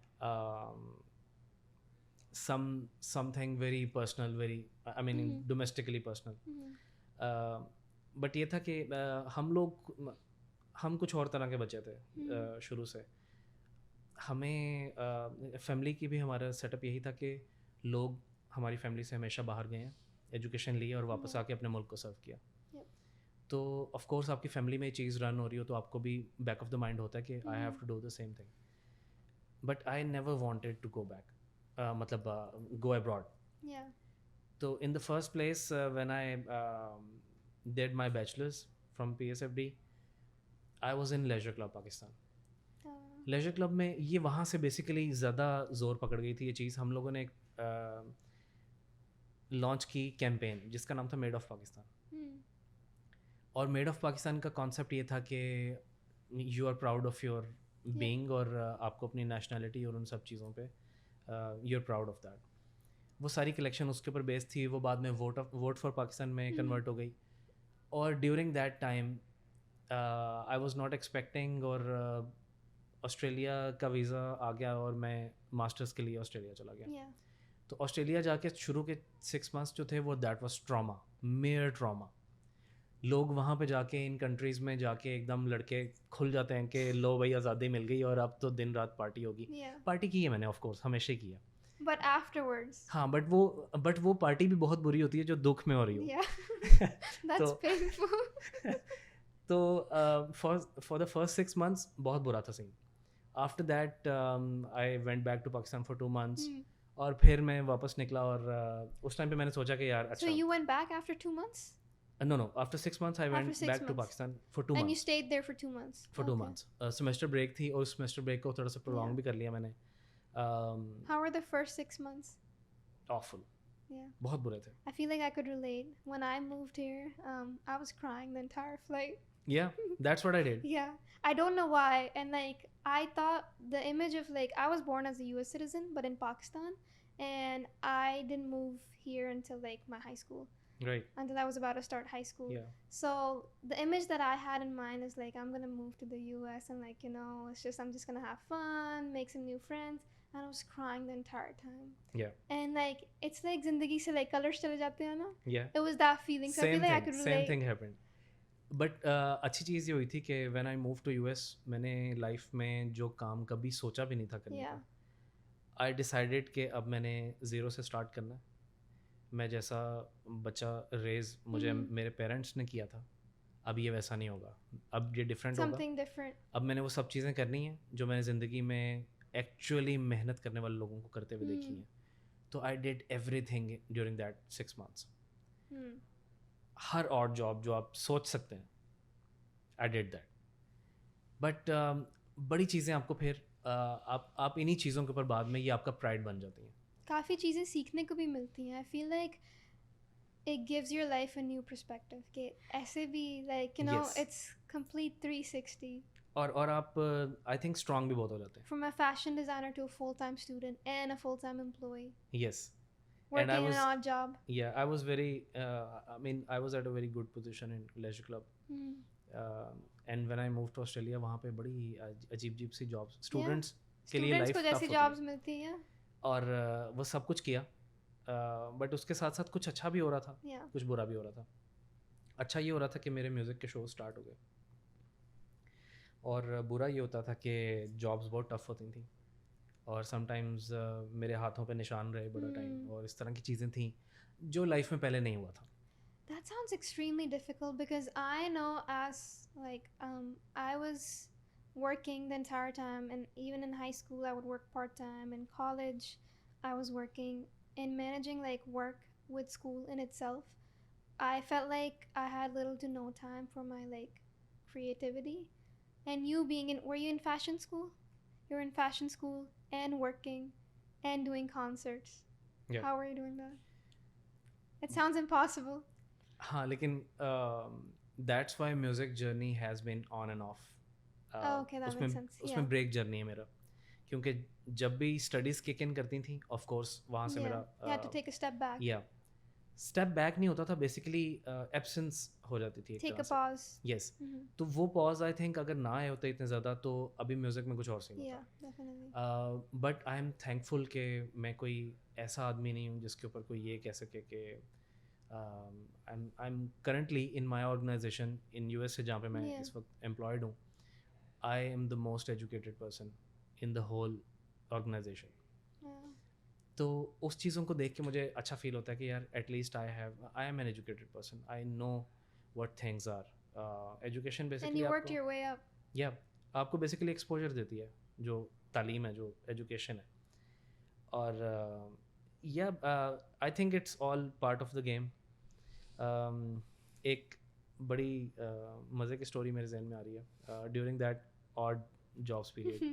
Something very personal, very I mean domestically personal. But ये था कि हम कुछ और तरह के बच्चे थे शुरू से. हमें फैमिली की भी हमारा सेटअप यही था कि लोग हमारी फैमिली से हमेशा बाहर गए हैं, एजुकेशन ली और वापस आके अपने मुल्क को सर्व किया. तो ऑफ कोर्स आपकी फैमिली में ये चीज़ रन हो रही हो तो आपको भी बैक ऑफ द माइंड होता है कि I have to do the same thing. But I never wanted to go back, मतलब गो अब्रॉड. Yeah. तो in the first place when I did my bachelors from PSFD, I was in leisure club Pakistan. Leisure club में ये वहाँ से basically ज़्यादा ज़ोर पकड़ गई थी ये चीज़. हम लोगों ने एक लॉन्च की कैंपेन जिसका नाम था मेड ऑफ पाकिस्तान. और मेड ऑफ पाकिस्तान का कॉन्सेप्ट ये था कि you are proud of your being, और आपको अपनी नेशनैलिटी और उन सब चीज़ों पे you are proud of that. वो सारी कलेक्शन उसके ऊपर बेस्ड थी. वो बाद में वोट फॉर पाकिस्तान में कन्वर्ट हो गई. और during that time I was not expecting, और ऑस्ट्रेलिया का वीज़ा आ गया और मैं मास्टर्स के लिए ऑस्ट्रेलिया चला गया. Yeah. तो ऑस्ट्रेलिया जाके शुरू के 6 मंथ्स जो थे वो that was trauma, mayor trauma. लोग वहाँ पे जाके इन कंट्रीज़ में जाके एकदम लड़के खुल जाते हैं कि लो भाई आज़ादी मिल गई और अब तो दिन रात पार्टी होगी. Yeah. पार्टी की है मैंने ऑफ कोर्स, हमेशा की है. But afterwards. हाँ, बट वो पार्टी भी बहुत बुरी होती है जो दुख में हो रही हो. Yeah. That's तो- painful. तो फॉर द फर्स्ट 6 मंथ्स बहुत बुरा था सीन. After that I went back to Pakistan for 2 months. और फिर मैं वापस निकला और उस टाइम पे मैंने सोचा कि यार So अच्छा, you went back after 2 months? no, after 6 months I went After 6 back to months. Pakistan for 2 And you months. stayed there for 2 months? For 2 Okay. months. Semester break थी और सेमेस्टर ब्रेक को थोड़ा सा prolong Yeah. भी कर लिया मैंने. How were the first 6 months? Awful, Yeah. बहुत बुरे थे. I feel like I could relate. When I moved here, I was crying the entire flight. Yeah, that's what I did. Yeah. I don't know why. And like, I thought the image of like, I was born as a US citizen, but in Pakistan. And I didn't move here until like my high school. Right. Until I was about to start high school. Yeah. So the image that I had in mind is like, I'm gonna move to the US and like, I'm just gonna have fun, make some new friends. And I was crying the entire time. Yeah. And like, it's like zindagi se like colors chale jate hain na. Yeah. It was that feeling. So I feel like I could relate. Same thing happened. But अच्छी चीज़ ये हुई थी कि when I move to US, मैंने life में जो काम कभी सोचा भी नहीं था करने Yeah. का, आई डिसाइडेड कि अब मैंने ज़ीरो से स्टार्ट करना है. मैं जैसा बच्चा रेज मुझे मेरे पेरेंट्स ने किया था, अब ये वैसा नहीं होगा, अब ये डिफरेंट होगा. Something different. अब मैंने वो सब चीज़ें करनी हैं जो मैंने ज़िंदगी में एक्चुअली मेहनत करने वाले लोगों को करते हुए देखी हैं. तो I did everything during that 6 months. हर और जॉब जो आप सोच सकते हैं, आई डिड दैट. बट बड़ी चीज़ें आपको फिर आप इन्हीं चीज़ों के ऊपर बाद में ये आपका प्राइड बन जाती हैं. काफ़ी चीज़ें सीखने को भी मिलती हैं. I feel like it gives your life a new perspective. कि ऐसे भी like you know Yes. it's complete 360 और आप आई थिंक स्ट्रांग भी बहुत हो जाते हैं. from a fashion designer to a full-time student and a full-time employee Yes. And I working in an was, odd job. yeah, I was very, I mean, I was at a very good position in leisure club. Hmm. And when I moved to Australia, वहाँ पे बड़ी अजीब सी jobs students के लिए Students life को tough जैसी होती jobs है. मिलती हैं. और वो सब कुछ किया, बट उसके साथ साथ कुछ अच्छा भी हो रहा था, Yeah. कुछ बुरा भी हो रहा था. अच्छा ये हो रहा था कि मेरे म्यूज़िक के शो स्टार्ट हो गए, और बुरा ये होता था कि जॉब्स बहुत टफ होती थी, और समटाइम्स मेरे हाथों पे निशान रहे बड़ा टाइम, और इस तरह की चीज़ें थी जो लाइफ में पहले नहीं हुआ था. That sounds extremely difficult because I know as like I was working the entire time, and even in high school I would work part time. In college I was working in managing like work with school in itself. I felt like I had little to no time for my like creativity. And you being in, were you in fashion school? You're in fashion school and working and doing concerts. Yeah. How were you doing that? It sounds impossible. हाँ, लेकिन that's why music journey has been on and off. Oh, okay, that makes sense. उसमें Yeah. Break journey है मेरा, क्योंकि जब भी studies kick in करती थी, ऑफ कोर्स वहाँ से Yeah. मेरा You had to take a step back. या स्टेप बैक नहीं होता था, बेसिकली एब्सेंस हो जाती थी एक Take तरह a से. pause. यस. Mhm. तो वो पॉज आई थिंक अगर ना आए होते इतने ज़्यादा, तो अभी म्यूज़िक में कुछ और सीन Yeah, होता. definitely. But I am thankful कि मैं कोई ऐसा आदमी नहीं हूँ जिसके ऊपर कोई ये कह सके कि I am currently in my organisation in US से, जहाँ पे मैं Yeah. इस वक्त एम्प्लॉयड हूँ. I am the most educated person in the whole organisation. Yeah. तो उस चीज़ों को देख के मुझे अच्छा फील होता है कि यार at least I am an educated person, I know what things are. Education And basically you worked आपको, your way up. या आपको बेसिकली एक्सपोजर देती है, जो तालीम है, जो एजुकेशन है. और या I think it's all part of the game. एक बड़ी मज़े की स्टोरी मेरे जहन में आ रही है. During that odd jobs period,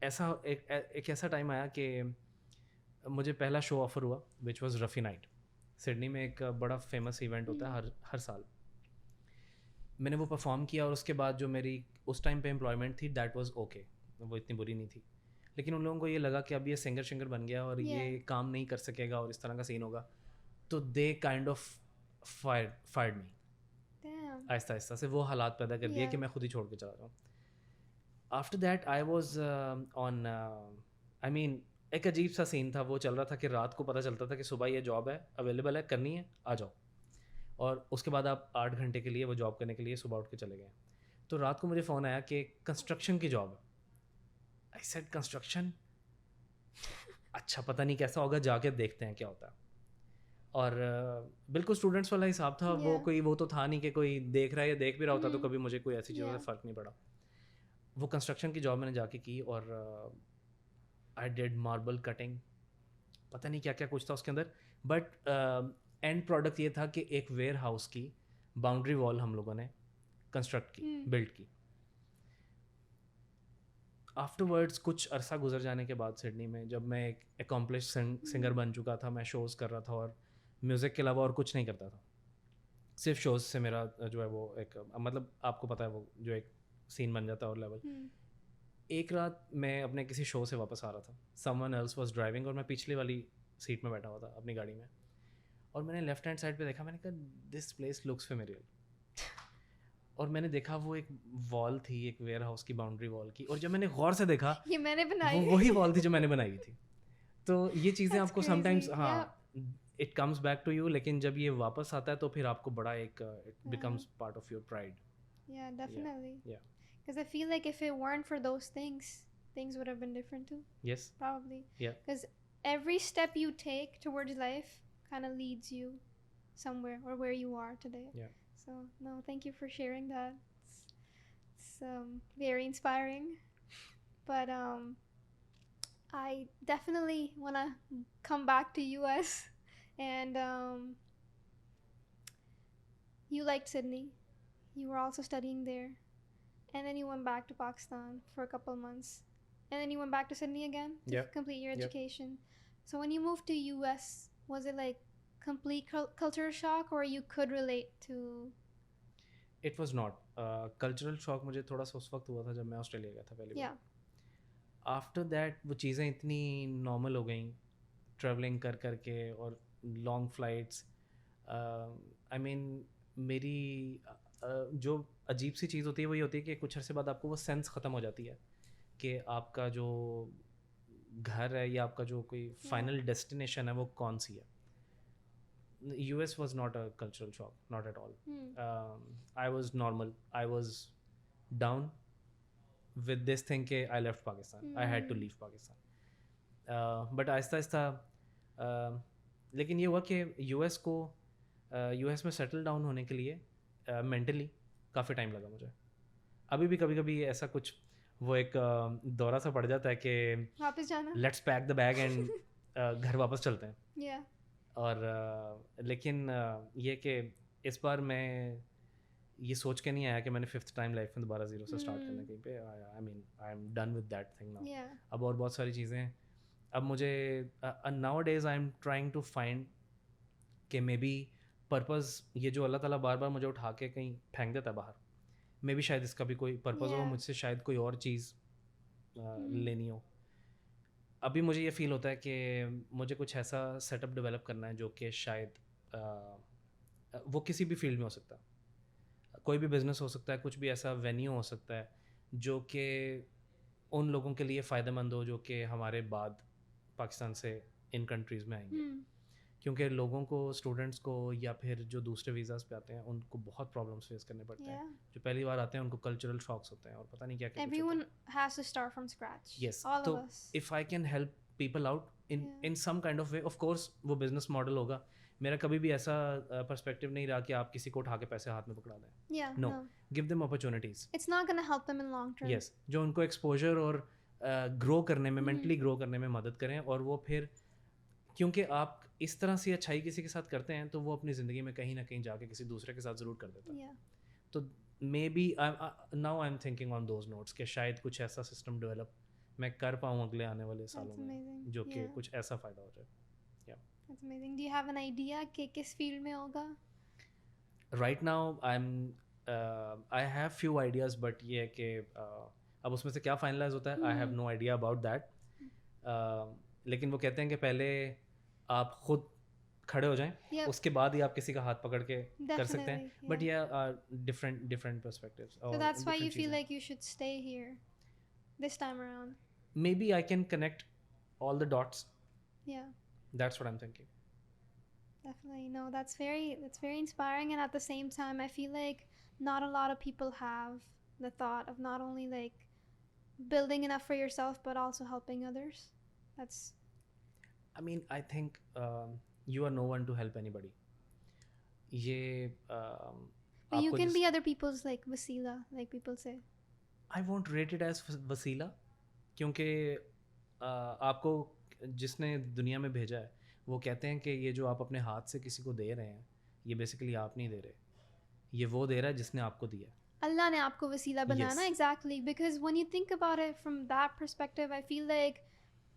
ऐसा एक ऐसा टाइम आया कि मुझे पहला शो ऑफर हुआ, which was Rafi night. Sydney में एक बड़ा फेमस इवेंट होता है हर साल. मैंने वो परफॉर्म किया, और उसके बाद जो मेरी उस टाइम पे एम्प्लॉयमेंट थी, दैट वाज ओके, वो इतनी बुरी नहीं थी. लेकिन उन लोगों को ये लगा कि अब ये सिंगर बन गया और ये Yeah. काम नहीं कर सकेगा, और इस तरह का सीन होगा. तो they kind of fired me. Damn. Aahista Aahista से वो हालात पैदा कर दिए Yeah. कि मैं खुद ही छोड़ के चला जाऊँ. After that I was on, I mean एक अजीब सा सीन था वो चल रहा था कि रात को पता चलता था कि सुबह ये जॉब है, अवेलेबल है, करनी है, आ जाओ. और उसके बाद आप 8 घंटे के लिए वो जॉब करने के लिए सुबह उठ के चले गए. तो रात को मुझे फ़ोन आया कि कंस्ट्रक्शन की जॉब है. आई सेड कंस्ट्रक्शन, अच्छा पता नहीं कैसा होगा, जाके देखते हैं क्या होता है. और बिल्कुल स्टूडेंट्स वाला हिसाब था. वो Yeah. कोई वो तो था नहीं कि कोई देख रहा है या देख भी रहा होता, तो Mhm. कभी मुझे कोई ऐसी चीज़ों से Yeah. फ़र्क नहीं पड़ा. वो कंस्ट्रक्शन की जॉब मैंने जाके की, और आई डिड मार्बल कटिंग, पता नहीं क्या क्या कुछ था उसके अंदर. बट एंड प्रोडक्ट ये था कि एक वेयर हाउस की बाउंड्री वॉल हम लोगों ने कंस्ट्रक्ट की, बिल्ड की. आफ्टरवर्ड्स कुछ अरसा गुजर जाने के बाद सिडनी में, जब मैं एक एकम्प्लिश सिंगर बन चुका था, मैं शोज़ कर रहा था और म्यूज़िक के अलावा और कुछ नहीं करता था. सिर्फ शोज़ से मेरा जो है वो एक, मतलब आपको पता है वो जो एक सीन बन जाता है और लेवल. Hmm. एक रात मैं अपने किसी शो से वापस आ रहा था, समवन एल्स वाज ड्राइविंग, और मैं पिछले वाली सीट में बैठा हुआ था अपनी गाड़ी में. और मैंने लेफ्ट हैंड साइड पे देखा, मैंने कहा दिस प्लेस लुक्स फेमिलियर. और मैंने देखा वो एक वॉल थी, एक वेयर हाउस की बाउंड्री वॉल की. और जब मैंने गौर से देखा, ये मैंने बनाई. वो वही वॉल थी जो मैंने बनाई हुई थी. तो ये चीज़ें That's आपको crazy. Sometimes, Yeah. हाँ, it comes back to you. लेकिन जब ये वापस आता है तो फिर आपको बड़ा एक, it becomes part of your pride. Yeah, definitely. Yeah. Because I feel like if it weren't for those things, things would have been different too. Yes. Probably. Yeah. Because every step you take towards life kind of leads you somewhere or where you are today. Yeah. So no, thank you for sharing that. It's very inspiring. But I definitely want to come back to US, and you liked Sydney. You were also studying there, and then you went back to Pakistan for a couple months, and then you went back to Sydney again to Yep. complete your Yep. education. So when you moved to US, Was it like complete culture shock, or you could relate to? It was not cultural shock. मुझे थोड़ा सा उस वक्त हुआ था जब मैं Australia गया था पहली Yeah. बार। आफ्टर दैट वो चीज़ें इतनी नॉर्मल हो गई, ट्रैवलिंग कर कर के और लॉन्ग फ्लाइट्स। आई मीन मेरी जो अजीब सी चीज़ होती है वही होती है कि कुछ अरसे बाद आपको वो सेंस ख़त्म हो जाती है कि आपका जो घर है या आपका जो कोई फाइनल डेस्टिनेशन है वो कौन सी है। US was not a cultural shock, not at all. I was normal. I was down with this thing कि I left Pakistan. I had to leave Pakistan. But Aahista Aahista लेकिन ये हुआ कि US में सेटल डाउन होने के लिए मेंटली काफ़ी टाइम लगा मुझे। अभी भी कभी कभी ऐसा कुछ वो एक दौरा सा पड़ जाता है कि वापस जाना। Let's pack the bag and घर वापस चलते हैं। Yeah. और लेकिन ये कि इस बार मैं ये सोच के नहीं आया कि मैंने फिफ्थ टाइम लाइफ में दोबारा ज़ीरो से स्टार्ट करना कहीं पे। I mean I am done with that thing now. Yeah. अब और बहुत सारी चीज़ें हैं। अब मुझे nowadays I am trying to find कि मे बी पर्पज़ ये जो अल्लाह ताला बार बार मुझे उठा के कहीं फेंक देता है बाहर, मे बी शायद इसका भी कोई पर्पज़ हो, Yeah. मुझसे शायद कोई और चीज़ लेनी हो। अभी मुझे ये फ़ील होता है कि मुझे कुछ ऐसा सेटअप डेवलप करना है जो कि शायद वो किसी भी फील्ड में हो सकता है। कोई भी बिज़नेस हो सकता है, कुछ भी ऐसा वेन्यू हो सकता है जो कि उन लोगों के लिए फ़ायदेमंद हो जो कि हमारे बाद पाकिस्तान से इन कंट्रीज़ में आएंगे। क्योंकि लोगों को, स्टूडेंट्स को या फिर जो दूसरे वीज़ाज़ पे आते हैं उनको बहुत प्रॉब्लम्स फेस करने पड़ते हैं। Yeah. जो पहली बार आते हैं उनको कल्चरल शॉक्स होते हैं और पता नहीं क्या क्या Everyone has to start from scratch. Yes. All तो of us. if I can help people out in Yeah. in some kind of way, of course वो बिजनेस मॉडल होगा। मेरा कभी भी ऐसा पर्सपेक्टिव नहीं रहा कि आप किसी को उठा के पैसे हाथ में पकड़ा दें। Yeah. No. Give them opportunities. It's not gonna help them in long term. Yes, जो उनको एक्सपोजर और ग्रो करने में, मेंटली ग्रो करने में मदद करें। और वो फिर क्योंकि आप इस तरह से अच्छाई किसी के साथ करते हैं तो वो अपनी ज़िंदगी में कहीं ना कहीं जाके किसी दूसरे के साथ ज़रूर कर देता है। Yeah. तो may be now I am thinking on those notes कि शायद कुछ ऐसा सिस्टम डेवलप मैं कर पाऊँ अगले आने वाले सालों That's में amazing. जो कि Yeah. कुछ ऐसा फ़ायदा हो जाए। That's amazing. Do you have an idea कि किस फील्ड में होगा? Right now I have few ideas, but ये है कि अब उसमें से क्या फाइनलाइज होता है I have no idea about that. लेकिन वो कहते हैं कि पहले आप खुद खड़े हो जाएं, Yep. उसके बाद ही आप किसी का हाथ पकड़ के कर सकते हैं। Definitely, but yeah. ये different perspectives. So that's why you feel like you should stay here this time around. Maybe I can connect all the dots. Yeah. That's what I'm thinking. Definitely. No, that's very inspiring, and at the same time I feel like not a lot of people have the thought of not only like building enough for yourself but also helping others. That's I mean, I think you are no one to help anybody. ये but you can be other people's like wasila, like people say. I won't rate it as वसीला, क्योंकि आपको जिसने दुनिया में भेजा है वो कहते हैं कि ये जो आप अपने हाथ से किसी को दे रहे हैं ये बेसिकली आप नहीं दे रहे, ये वो दे रहा है जिसने आपको दिया है। Allah ने आपको वसीला बनाना। Yes. Exactly, because when you think about it from that perspective I feel like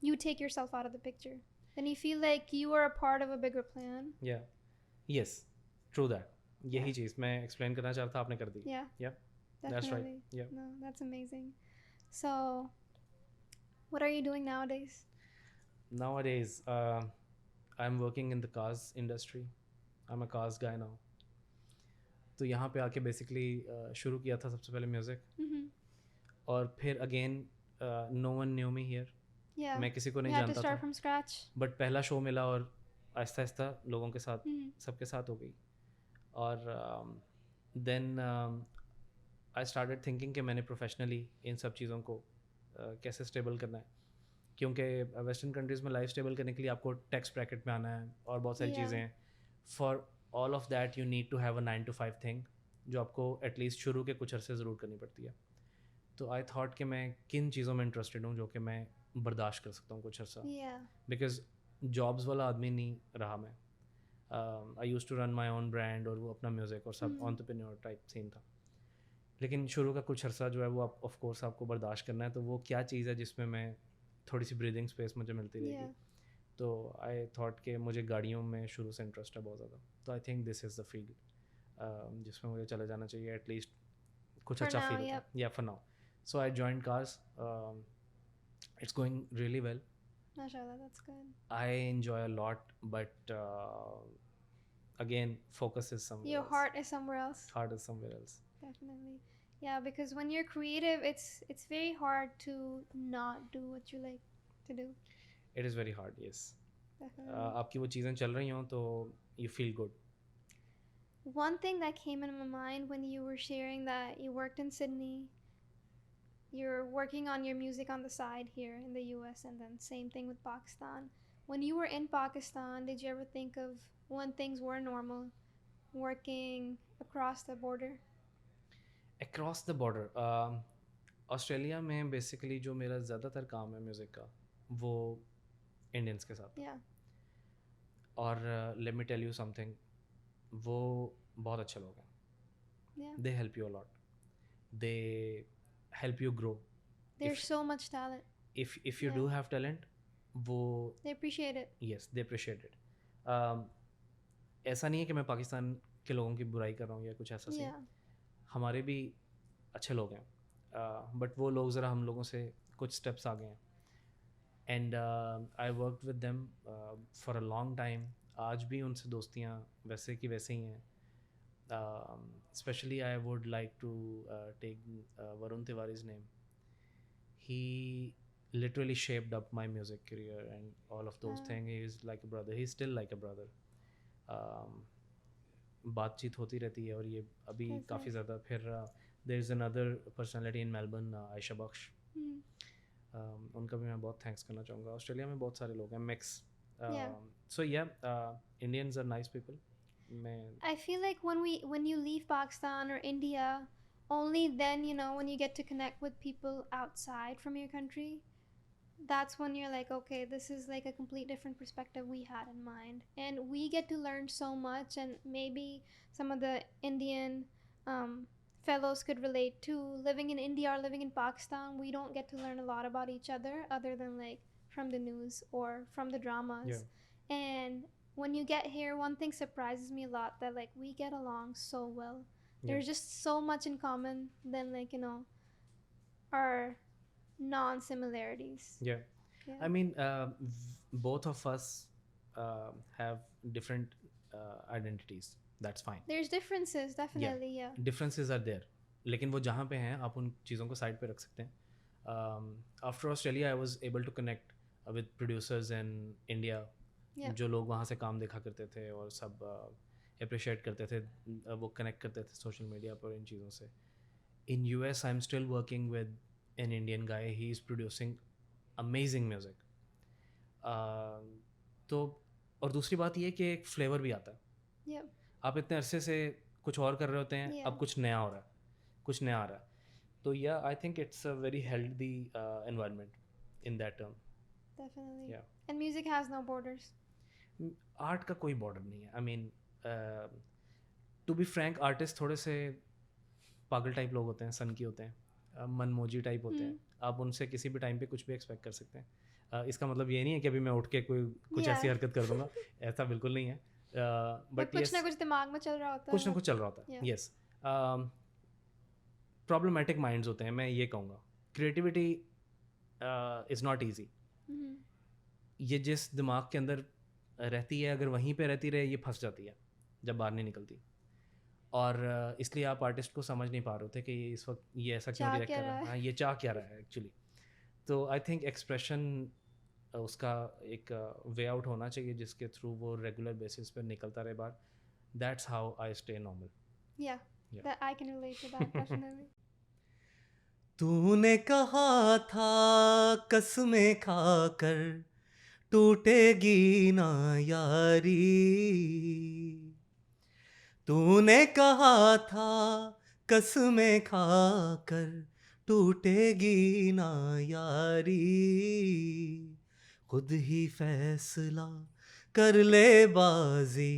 you take yourself out of the picture. Then you feel like you are a part of a bigger plan. Yeah. Yes. True that. यही चीज़ मैं explain करना चाह रहा था, आपने कर दी। Yeah. Yeah. That's Definitely. right. Yeah. No, that's amazing. So what are you doing nowadays? Nowadays, I'm working in the cars industry. I'm a cars guy now. तो यहाँ पे आके बेसिकली शुरू किया था सबसे पहले म्यूज़िक, Mm-hmm. और फिर again no one knew me here. Yeah. मैं किसी को You नहीं had to जानता start था, from scratch. बट पहला शो मिला और आहिस्ता आहिस्ता लोगों के साथ Mm-hmm. सबके साथ हो गई। और देन आई स्टार्टेड थिंकिंग कि मैंने प्रोफेशनली इन सब चीज़ों को कैसे स्टेबल करना है, क्योंकि वेस्टर्न कंट्रीज़ में लाइफ स्टेबल करने के लिए आपको टैक्स ब्रैकेट में आना है और बहुत सारी Yeah. चीज़ें हैं। For all of that you need to have a 9 to 5 thing जो आपको एटलीस्ट शुरू के कुछ अरसे ज़रूर करनी पड़ती है। तो आई थॉट कि मैं किन चीज़ों में इंटरेस्टेड हूँ जो कि मैं बर्दाश्त कर सकता हूँ कुछ अर्सा, Yeah. बिकॉज जॉब्स वाला आदमी नहीं रहा मैं। I use to run my own brand और वो अपना म्यूज़िक और सब एंटरप्रेन्योर टाइप सीन था। लेकिन शुरू का कुछ अर्सा जो है वो ऑफ कोर्स आपको बर्दाश्त करना है। तो वो क्या चीज़ है जिसमें मैं थोड़ी सी ब्रीदिंग स्पेस मुझे मिलती रहेगी। Yeah. तो आई थॉट कि मुझे गाड़ियों में शुरू से इंटरेस्ट है बहुत ज़्यादा, तो I think this is the field जिसमें मुझे चले जाना चाहिए, एटलीस्ट कुछ For अच्छा now, फील होता yep. है, या for now. So I joined cars, it's going really well. Mashallah, that's good. I enjoy a lot, but again, focus is somewhere Your else. heart is somewhere else. Heart is somewhere else. Definitely. Yeah, because when you're creative, it's very hard to not do what you like to do. It is very hard, yes. Definitely. आपकी वो चीज़ें चल रही हों तो you feel good. One thing that came into my mind when you were sharing that you worked in Sydney, you're working on your music on the side here in the US, and then same thing with Pakistan. When you were in Pakistan, did you ever think of when things were normal, working across the border? Across the border, Australia में basically जो मेरा ज़्यादातर काम है music का, वो Indians के साथ. Yeah. और let me tell you something, वो बहुत अच्छे लोग हैं. Yeah. They help you a lot. They help you grow. There's so much talent. If you Yeah. do have talent, वो They appreciate it. yes, they appreciate it. ऐसा नहीं है कि मैं पाकिस्तान के लोगों की बुराई कर रहा हूँ या कुछ ऐसा सीन. Yeah. हमारे भी अच्छे लोग हैं, बट वो लोग ज़रा हम लोगों से कुछ स्टेप्स आगे हैं. And I work with them for a long time. आज भी उनसे दोस्तियाँ वैसे की वैसे ही हैं. Especially I would like to take Varun Tiwari's name. He literally shaped up my music career and all of those things. He is like a brother. He's still like a brother. बातचीत होती रहती है, और ये अभी काफ़ी ज़्यादा. फिर there is another personality in Melbourne, Ayesha बख्श. उनका भी मैं बहुत थैंक्स करना चाहूँगा. ऑस्ट्रेलिया में बहुत सारे लोग हैं, mix. So yeah, Indians are nice people. I feel like when you leave Pakistan or India, only then, you know, when you get to connect with people outside from your country, that's when you're like, okay, this is like a complete different perspective we had in mind, and we get to learn so much. And maybe some of the Indian fellows could relate to living in India or living in Pakistan. We don't get to learn a lot about each other than like from the news or from the dramas. Yeah. And when you get here, one thing surprises me a lot, that like we get along so well. There's just so much in common than, like, you know, our non-similarities. Yeah. I mean, both of us have different identities. That's fine. There's differences, definitely. Yeah. Differences are there. लेकिन वो जहाँ पे हैं आप उन चीज़ों को side पे रख सकते हैं. After Australia, I was able to connect with producers in India. Yeah. जो लोग वहाँ से काम देखा करते थे और सब अप्रिशिएट करते थे, वो कनेक्ट करते थे सोशल मीडिया पर इन चीज़ों से. इन US, I am still working with an Indian guy. He is producing amazing music. तो और दूसरी बात ये कि एक फ्लेवर भी आता है. Yeah. आप इतने अरसे से कुछ और कर रहे होते हैं, Yeah. अब कुछ नया हो रहा है, कुछ नया आ रहा है. तो या I think it's a very healthy environment in that term. Definitely. Yeah. And music has no borders. Art का कोई बॉर्डर नहीं है. I mean, to be frank, artist थोड़े से पागल टाइप लोग होते हैं, सन की होते हैं, मनमोजी टाइप होते हैं. आप उनसे किसी भी टाइम पे कुछ भी एक्सपेक्ट कर सकते हैं. इसका मतलब ये नहीं है कि अभी मैं उठ के कुछ Yeah. ऐसी हरकत कर दूंगा. ऐसा बिल्कुल नहीं है. बट कुछ ना कुछ दिमाग में चल रहा होता है. कुछ ना कुछ चल रहा होता है. Yeah. यस. प्रॉब्लमेटिक माइंड्स होते हैं, मैं ये कहूँगा. Creativity is not easy. Mhm. ये जिस दिमाग के अंदर रहती है, अगर वहीं पे रहती रहे, ये फंस जाती है जब बाहर नहीं निकलती. और इसलिए आप आर्टिस्ट को समझ नहीं पा रहे थे कि इस वक्त ये ऐसा क्यों चाह रिएक्ट क्या कर रहा रहा है. है. हाँ, ये चाह क्या रहा है एक्चुअली. तो आई थिंक एक्सप्रेशन उसका एक वे आउट होना चाहिए जिसके थ्रू वो रेगुलर बेसिस पर निकलता रहे बाहर. That's how I stay normal. Yeah. Yeah. That I can relate to that, definitely. तूने कहा था कसमें खाकर टूटेगी ना यारी. तूने कहा था कसमें खाकर टूटेगी ना यारी. खुद ही फैसला कर ले बाजी,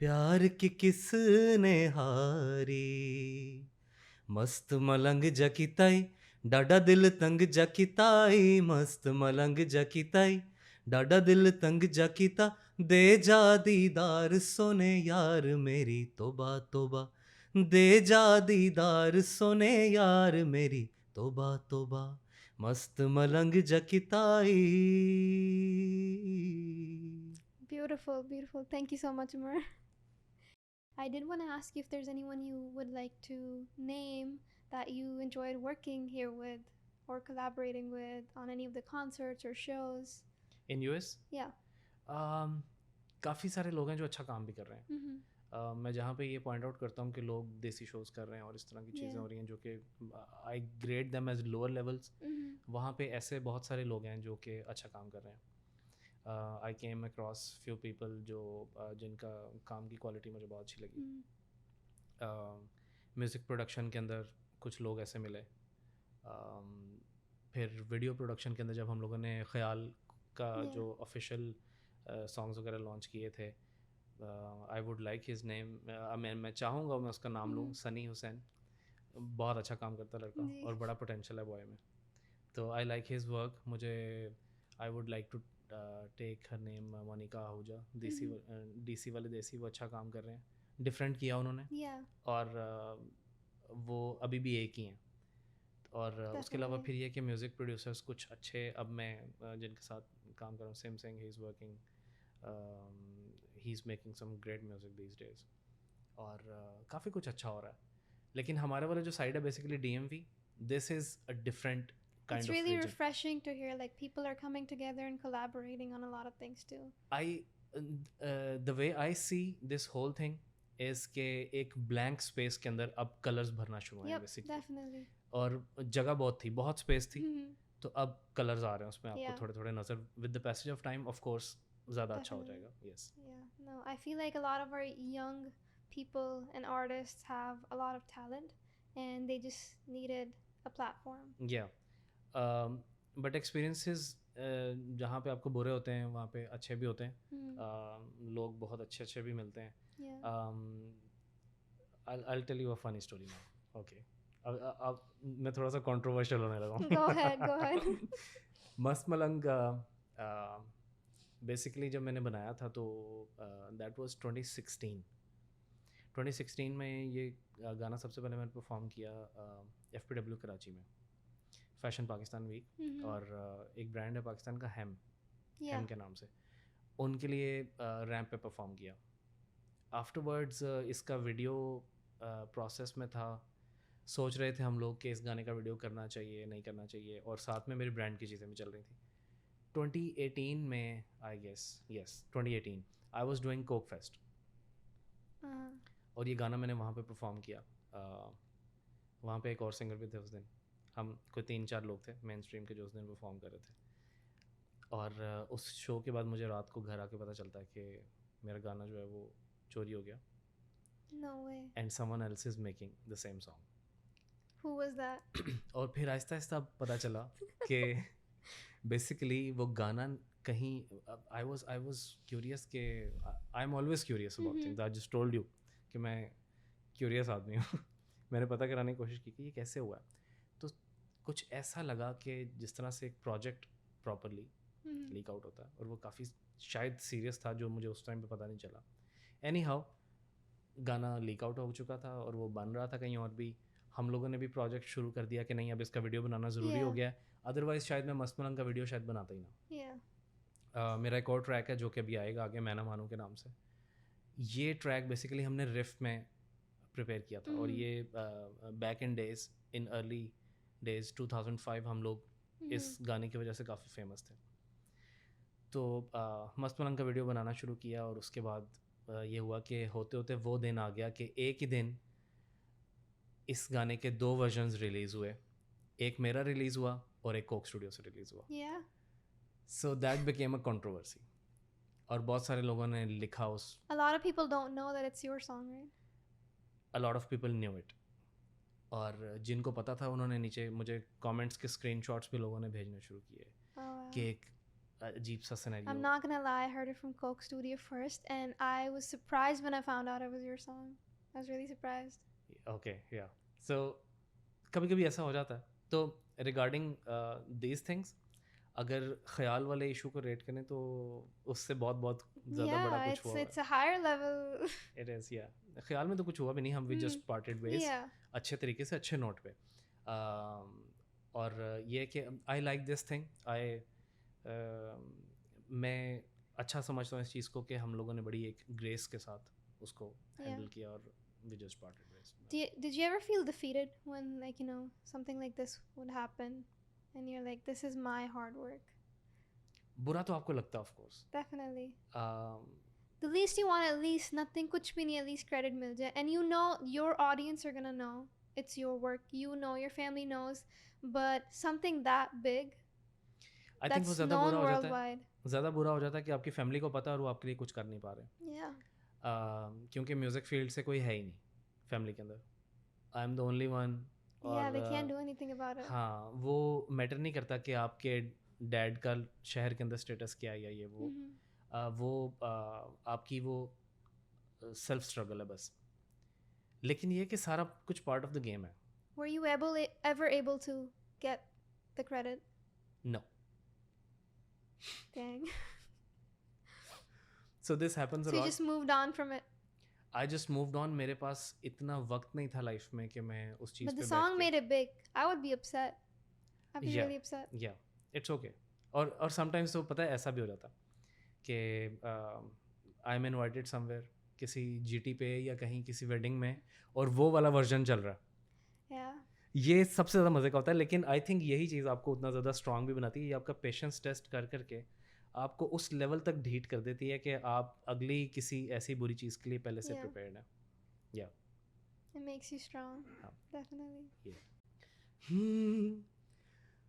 प्यार की किसने हारी. मस्त मलंग जकिताई, डाडा दिल तंग जकिताई. मस्त मलंग जकिताई, डाडा दिल तंग जा कीता दे जा दीदार सोने यार मेरी तोबा तोबा दे जा दीदार सोने यार मेरी तोबा तोबा मस्त मलंग जकिताई. Beautiful, beautiful. Thank you so much, Umar. I did want to ask you if there's anyone you would like to name that you enjoyed working here with or collaborating with on any of the concerts or shows. In US Yeah. काफ़ी सारे लोग हैं जो अच्छा काम भी कर रहे हैं. Mm-hmm. मैं जहाँ पे ये पॉइंट आउट करता हूँ कि लोग देसी शोज़ कर रहे हैं और इस तरह की चीज़ें Yeah. हो रही हैं जो कि I grade them as lower levels. Mm-hmm. वहाँ पे ऐसे बहुत सारे लोग हैं जो कि अच्छा काम कर रहे हैं. आई केम अक्रॉस फ्यू पीपल जो जिनका काम की क्वालिटी मुझे बहुत अच्छी लगी. म्यूज़िक प्रोडक्शन के अंदर कुछ लोग ऐसे मिले. फिर वीडियो प्रोडक्शन के अंदर जब हम लोगों ने ख़याल का Yeah. जो ऑफिशियल सॉन्ग्स वगैरह लॉन्च किए थे, आई वुड लाइक हिज नेम, मैं चाहूँगा मैं उसका नाम लूँ, सनी हुसैन. बहुत अच्छा काम करता है लड़का जी. और बड़ा पोटेंशियल है बॉय में. तो आई लाइक हिज वर्क. मुझे I would like to take her name Monica Ahuja. DC वाले देसी वो अच्छा काम कर रहे हैं. डिफरेंट किया उन्होंने Yeah. और वो अभी भी एक ही हैं. और उसके अलावा Definitely. फिर ये कि म्यूज़िक प्रोड्यूसर्स कुछ अच्छे अब मैं जिनके साथ काम कर रहा हूँ, Sim Singh, he is working, he is making some great music these days. और काफ़ी कुछ अच्छा हो रहा है. लेकिन हमारे वाला जो साइड है basically DMV, this is a different It's kind of really region. refreshing to hear like people are coming together and collaborating on a lot of things too. The way I see this whole thing is कि एक blank space के अंदर अब colours भरना शुरू हुए हैं Yep, basically. definitely. और जगह बहुत थी, बहुत स्पेस थी, Mm-hmm. तो अब कलर्स आ रहे हैं उसमें आपको Yeah. थोड़े थोड़े नज़र. With the passage of time of course ज़्यादा अच्छा हो Definitely. जाएगा. Yes. Yeah, no, I feel like a lot of our young people and artists have a lot of talent and they just needed a platform. या but experiences जहाँ पे आपको बुरे होते हैं वहाँ पे अच्छे भी होते हैं. Mm. लोग बहुत अच्छे अच्छे भी मिलते हैं. Yeah. I'll tell you a funny story now. Okay. अब मैं थोड़ा सा कंट्रोवर्शियल होने लगा हूँ. Go ahead, go ahead. मस्त मलंग बेसिकली जब मैंने बनाया था तो दैट वाज 2016. 2016 में ये गाना सबसे पहले मैंने परफॉर्म किया FPW कराची में, फैशन पाकिस्तान वीक. Mhm. और एक ब्रांड है पाकिस्तान का, हैम Yeah. के नाम से, उनके लिए रैंप पे परफॉर्म किया. आफ्टरवर्ड्स इसका वीडियो प्रोसेस में था. सोच रहे थे हम लोग कि इस गाने का वीडियो करना चाहिए नहीं करना चाहिए, और साथ में मेरी ब्रांड की चीज़ें भी चल रही थी. 2018 में I guess, yes 2018, I was doing Coke fest. Uh-huh. और ये गाना मैंने वहाँ पे परफॉर्म किया. वहाँ पे एक और सिंगर भी थे उस दिन. हम कोई 3-4 लोग थे मेन स्ट्रीम के जो उस दिन परफॉर्म कर रहे थे. और उस शो के बाद मुझे रात को घर आके पता चलता है कि मेरा गाना जो है वो चोरी हो गया. No way. And someone else is making the same song. Who was that? और फिर आहिस्ता आहिस्ता पता चला कि बेसिकली वो गाना कहीं, आई वाज क्यूरियस कि I am always curious about things. I just told you कि मैं क्यूरियस आदमी हूँ. मैंने पता कराने की कोशिश की कि ये कैसे हुआ. तो कुछ ऐसा लगा कि जिस तरह से एक project properly Mhm. Leak out होता है, और वो काफ़ी शायद सीरियस था जो मुझे उस टाइम पे पता नहीं चला. एनी हाउ गाना लीक आउट हो चुका था और वो बन रहा था कहीं और भी. हम लोगों ने भी प्रोजेक्ट शुरू कर दिया कि नहीं अब इसका वीडियो बनाना ज़रूरी हो Yeah. गया है, अदरवाइज़ शायद मैं मस्त मलंग का वीडियो शायद बनाता ही ना. Yeah. मेरा एक और ट्रैक है जो कि अभी आएगा आगे, मैं ना मानूं के नाम से. ये ट्रैक बेसिकली हमने रिफ में प्रिपेयर किया था. और ये back in days, in early days 2005 हम लोग इस गाने की वजह से काफ़ी फेमस थे. तो मस्त मलंग का वीडियो बनाना शुरू किया, और उसके बाद ये हुआ कि होते होते वो दिन आ गया कि एक ही दिन इस गाने के 2 वर्जन्स रिलीज़ हुए. एक मेरा रिलीज़ हुआ और एक कोक स्टूडियो से रिलीज़ हुआ. Yeah. So that became a controversy. और बहुत सारे लोगों ने लिखा उस, A lot of people don't know that it's your song, right? A lot of people knew it. और जिनको पता था उन्होंने नीचे मुझे कमेंट्स के स्क्रीनशॉट्स भी लोगों ने भेजने शुरू किए Oh, wow. कि एक अजीब सा I'm scenario. not gonna lie, I heard it from Coke Studio first, and I was surprised when I found out it was your song. I was really surprised. Okay, या. सो कभी कभी ऐसा हो जाता है. तो रिगार्डिंग दीज थिंग्स अगर ख्याल वाले इशू को रेट करें तो उससे बहुत बहुत ज़्यादा बड़ा Yeah, कुछ हुआ it's a higher level. It is या ख्याल में तो कुछ हुआ भी नहीं, हम we just parted ways Yeah. अच्छे तरीके से अच्छे नोट पे। और ये है कि I like this thing I मैं अच्छा समझता हूँ इस चीज़ को कि हम लोगों ने बड़ी एक ग्रेस के साथ उसको हैंडल किया और we just parted ways. Did you ever feel defeated when, like, something like this would happen and you're like, this is my hard work? बुरा तो आपको लगता है of course, Definitely. The least you want, at least nothing कुछ भी नहीं, at least credit मिल जाए, and your audience are gonna know it's your work, your family knows, but something that big I think वो that's ज़्यादा known बुरा हो जाता है, worldwide. ज़्यादा बुरा हो जाता है कि आपकी फैमिली को पता है और वो आपके लिए कुछ कर नहीं पा रहे। Yeah. क्योंकि म्यूज़िक फील्ड से कोई है ही नहीं फैमिली के अंदर, आई am the only one. Yeah, they can't do anything about it. हाँ, वो मैटर नहीं करता कि आपके डैड का शहर के अंदर स्टेटस क्या है या ये वो आपकी वो सेल्फ स्ट्रगल है बस। लेकिन ये कि सारा कुछ पार्ट ऑफ द गेम है। Were you ever able to get the credit? No, Dang. So this happens a So you lot. just moved on from it. I just moved on, मेरे पास इतना वक्त नहीं था लाइफ में कि मैं उस चीज़ But पे the बैठ song के made it big. I would be upset. I'd be Yeah. really upset. या इट्स ओके। और समटाइम्स तो पता है ऐसा भी हो जाता कि आई एम इनवाइटेड समवेयर किसी जीटी पे या कहीं किसी वेडिंग में और वो वाला वर्जन चल रहा है। Yeah. ये सबसे ज़्यादा मज़े का होता है। लेकिन आई थिंक यही चीज़ आपको उतना ज़्यादा स्ट्रांग भी बनाती है, ये आपका पेशेंस टेस्ट कर करके आपको उस लेवल तक ढीट कर देती है कि आप अगली किसी ऐसी बुरी चीज़ के लिए पहले से Yeah. प्रिपेयर्ड हैं। या It makes you strong. हाँ। Definitely.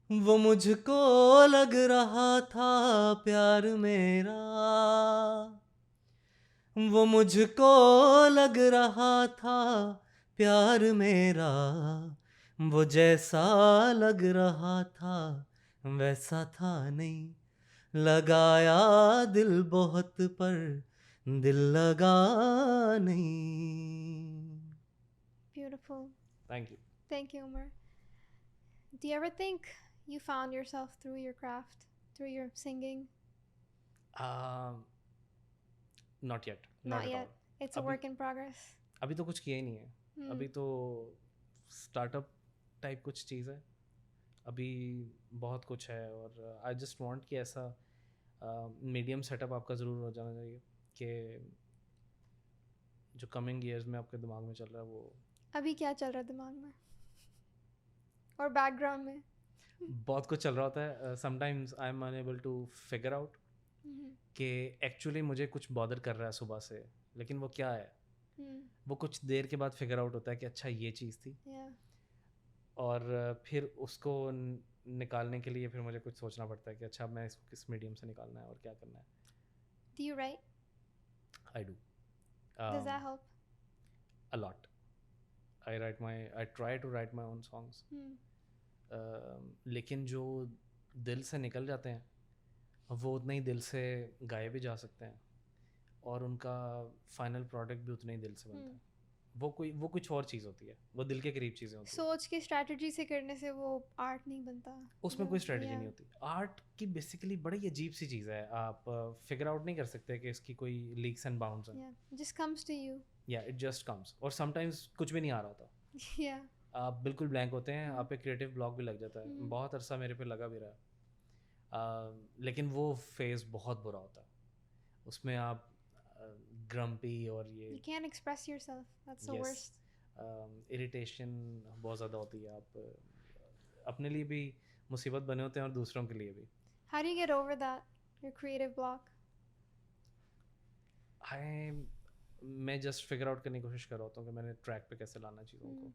वो मुझको लग रहा था प्यार मेरा, वो मुझको लग रहा था प्यार मेरा, वो जैसा लग रहा था वैसा था नहीं, लगाया दिल बहुत पर दिल लगा नहीं। Beautiful. Thank you. Thank you, Umar. Do you ever think you found yourself through your craft, through your singing? Not yet, Not not at yet. All. It's a अभी- work in progress. अभी तो कुछ किया ही नहीं है। Hmm. अभी तो startup type कुछ चीज़ है, अभी बहुत कुछ है। और आई जस्ट वांट कि ऐसा मीडियम सेटअप आपका ज़रूर हो जाना चाहिए कि जो कमिंग ईयर्स में आपके दिमाग में चल रहा है वो अभी क्या चल रहा है दिमाग में और बैकग्राउंड में? बहुत कुछ चल रहा होता है। Sometimes I am unable to figure out Mhm. कि एक्चुअली मुझे कुछ बॉदर कर रहा है सुबह से, लेकिन वो क्या है Hmm. वो कुछ देर के बाद फिगर आउट होता है कि अच्छा ये चीज़ थी। Yeah. और फिर उसको निकालने के लिए फिर मुझे कुछ सोचना पड़ता है कि अच्छा मैं इसको किस मीडियम से निकालना है और क्या करना है। Do you write? I do Does that help? a lot. I try to write my own songs. Hmm. लेकिन जो दिल से निकल जाते हैं वो उतने ही दिल से गाए भी जा सकते हैं और उनका फाइनल प्रोडक्ट भी उतने ही दिल से बनता है। वो कुछ और चीज़ होती है, वो दिल के करीब चीज़ें होती हैं। सोच के स्ट्रैटेजी से करने से वो आर्ट नहीं बनता। उसमें कोई स्ट्रेटजी Yeah. नहीं होती। आर्ट की बेसिकली बड़ी अजीब सी चीज़ है, आप फिगर आउट नहीं कर सकते कि इसकी कोई लीक्स एंड बाउंड्स हैं। Yeah. Just comes to you. या इट जस्ट कम्स। और समटाइम्स कुछ भी नहीं आ रहा होता, Yeah. आप बिल्कुल ब्लैंक होते हैं, आप पे क्रिएटिव ब्लॉक भी लग जाता है। हम्म। बहुत अरसा मेरे पे लगा भी रहा है। लेकिन वो फेज़ बहुत बुरा होता है, उसमें आप ग्रम्पी और ये You can't express yourself. That's the Yes. worst. Irritation बहुत ज़्यादा होती है। आप अपने लिए भी मुसीबत बने होते हैं और दूसरों के लिए भी। How do you get over that? Your creative block? मैं जस्ट फिगर आउट करने की कोशिश कर रहा होता हूँ कि मैंने ट्रैक पे कैसे लाना चीज़ों को,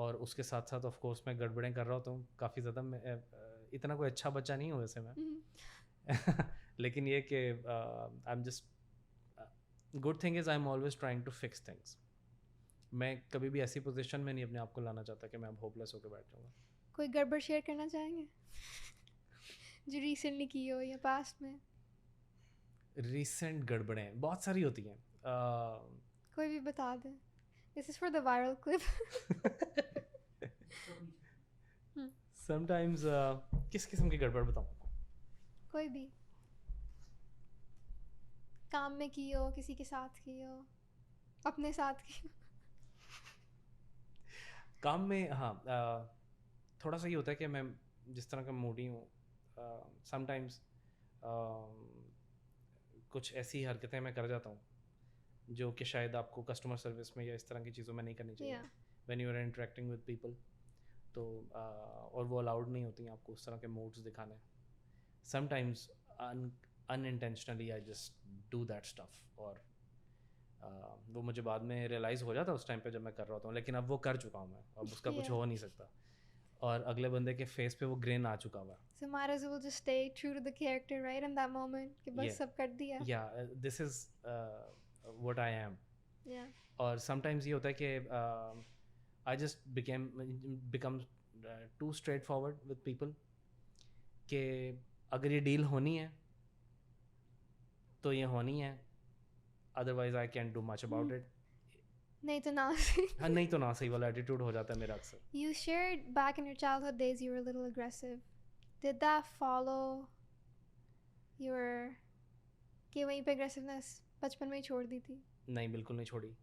और उसके साथ साथ ऑफ कोर्स मैं गड़बड़ें कर रहा होता हूँ काफ़ी ज़्यादा। मैं इतना कोई अच्छा बच्चा नहीं हूँ वैसे मैं Mhm. लेकिन ये कि I am just good thing is I am always trying to fix things. मैं कभी भी ऐसी पोजीशन में नहीं अपने आप को लाना चाहता कि मैं अब होपलेस होकर बैठ जाऊँगा। कोई गड़बड़ शेयर करना चाहेंगे जो रिसेंटली की हो या पास्ट में? रिसेंट गड़बड़ें बहुत सारी होती हैं। कोई भी बता दें। This is for the viral clip. Sometimes किस किस्म की गड़बड़ बताऊँ आपको? कोई भी काम में की हो, किसी के साथ की हो, अपने साथ की हो। काम में हाँ थोड़ा सा ये होता है कि मैं जिस तरह का मूडी हूँ समटाइम्स कुछ ऐसी हरकतें मैं कर जाता हूँ जो कि शायद आपको कस्टमर सर्विस में या इस तरह की चीज़ों में नहीं करनी चाहिए Yeah. When you are interacting with people. तो और वो अलाउड नहीं होती हैं आपको उस तरह के मूड्स दिखाने। Sometimes unintentionally I just do that stuff और वो मुझे बाद में रियलाइज़ हो जाता है उस टाइम पे जब मैं कर रहा होता हूँ, लेकिन अब वो कर चुका हूँ मैं, अब उसका कुछ Yeah. हो नहीं सकता और अगले बंदे के फेस पे वो ग्रेन आ चुका हुआ So might as well just stay true to the character right in that moment कि है। बस सब कर दिया. या this is what I am. Yeah. और समटाइम्स ये होता है कि I just become too straightforward with people कि अगर ये डील होनी है तो ये होनी है, otherwise I can do much about it. नहीं तो ना सही. हाँ नहीं तो ना सही वाला एटीट्यूड हो जाता है मेरा अक्सर। You shared back in your childhood days you were a little aggressive. Did that follow your कि वहीं पे aggressiveness बचपन में ही छोड़ दी थी? नहीं बिल्कुल नहीं छोड़ी।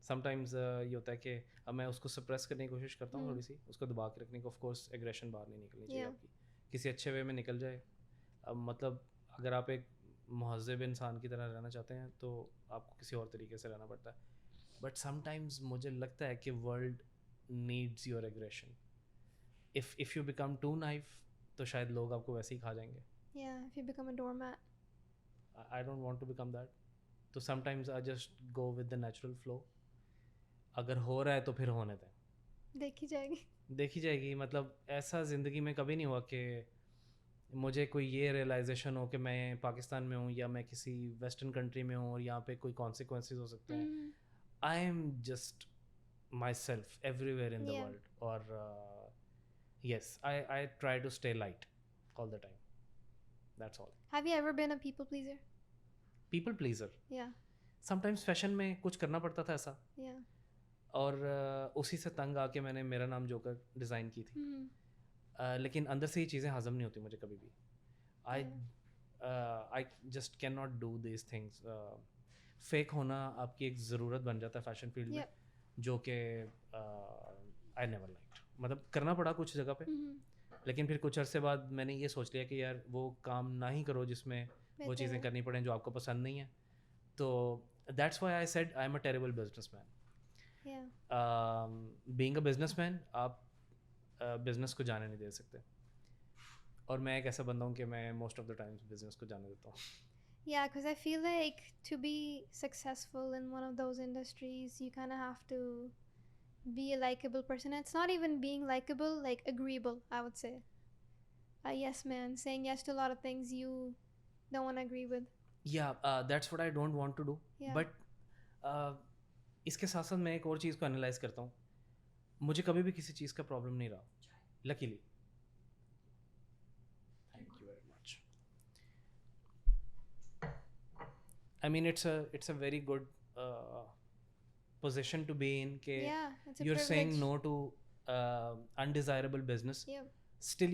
समटाइम्स ये होता है कि अब मैं उसको सप्रेस करने की कोशिश करता हूँ थोड़ी सी, उसको दबा के रखने की। ऑफ कोर्स एग्रेशन बाहर नहीं निकलनी चाहिए Yeah. आपकी, किसी अच्छे वे में निकल जाए। अब मतलब अगर आप एक महज़ब इंसान की तरह रहना चाहते हैं तो आपको किसी और तरीके से रहना पड़ता है। बट समटाइम्स मुझे लगता है कि world needs your aggression. If you become too naive तो शायद लोग आपको वैसे ही खा जाएंगे। Yeah, if you become a doormat. I don't want to become that. तो sometimes I just go with the natural flow. अगर हो रहा है तो फिर होने दें, देखी जाएगी. देखी जाएगी। मतलब ऐसा ज़िंदगी में कभी नहीं हुआ कि मुझे कोई ये रियलाइजेशन हो कि मैं पाकिस्तान में हूँ या मैं किसी वेस्टर्न कंट्री में हूँ और यहाँ पे कोई कॉन्सिक्वेंसेस हो सकते हैं। I am just myself everywhere in the Yeah. World और yes I try to stay light all the time, that's all. Have you ever been a people pleaser? People pleaser Yeah. Sometimes fashion में कुछ करना पड़ता था ऐसा, Yeah. और उसी से तंग आके मैंने मेरा नाम जोकर डिज़ाइन की थी। लेकिन अंदर से ये चीज़ें हज़म नहीं होती मुझे कभी भी। I just can not do this things. Fake होना आपकी एक ज़रूरत बन जाता है फैशन फील्ड में, Yep. जो कि आई नेवर लाइक्ड। मतलब करना पड़ा कुछ जगह पे, लेकिन फिर कुछ अरसे बाद मैंने ये सोच लिया कि यार वो काम ना ही करो जिसमें वो चीज़ें बेहतर. करनी पड़ें जो आपको पसंद नहीं है। तो that's why I said I am a terrible businessman. Yeah. Being a businessman आप बिजनेस को जाने नहीं दे सकते, और मैं एक ऐसा बंदा हूँ कि मैं most of the times business को जाने देता हूँ। Yeah, because I feel like to be successful in one of those industries, you kind of have to be a likable person. It's not even being likable, like agreeable, I would say. A yes man, saying yes to a lot of things you don't want to agree with. या that's what I don't want to do. Yeah. But इसके साथ साथ मैं एक और चीज़ को analyse करता हूँ। मुझे कभी भी किसी चीज़ का प्रॉब्लम नहीं रहा, luckily. Thank you very much. I mean it's a very good position to be in के Yeah, it's a you're saying privilege. no to undesirable business, Yep. still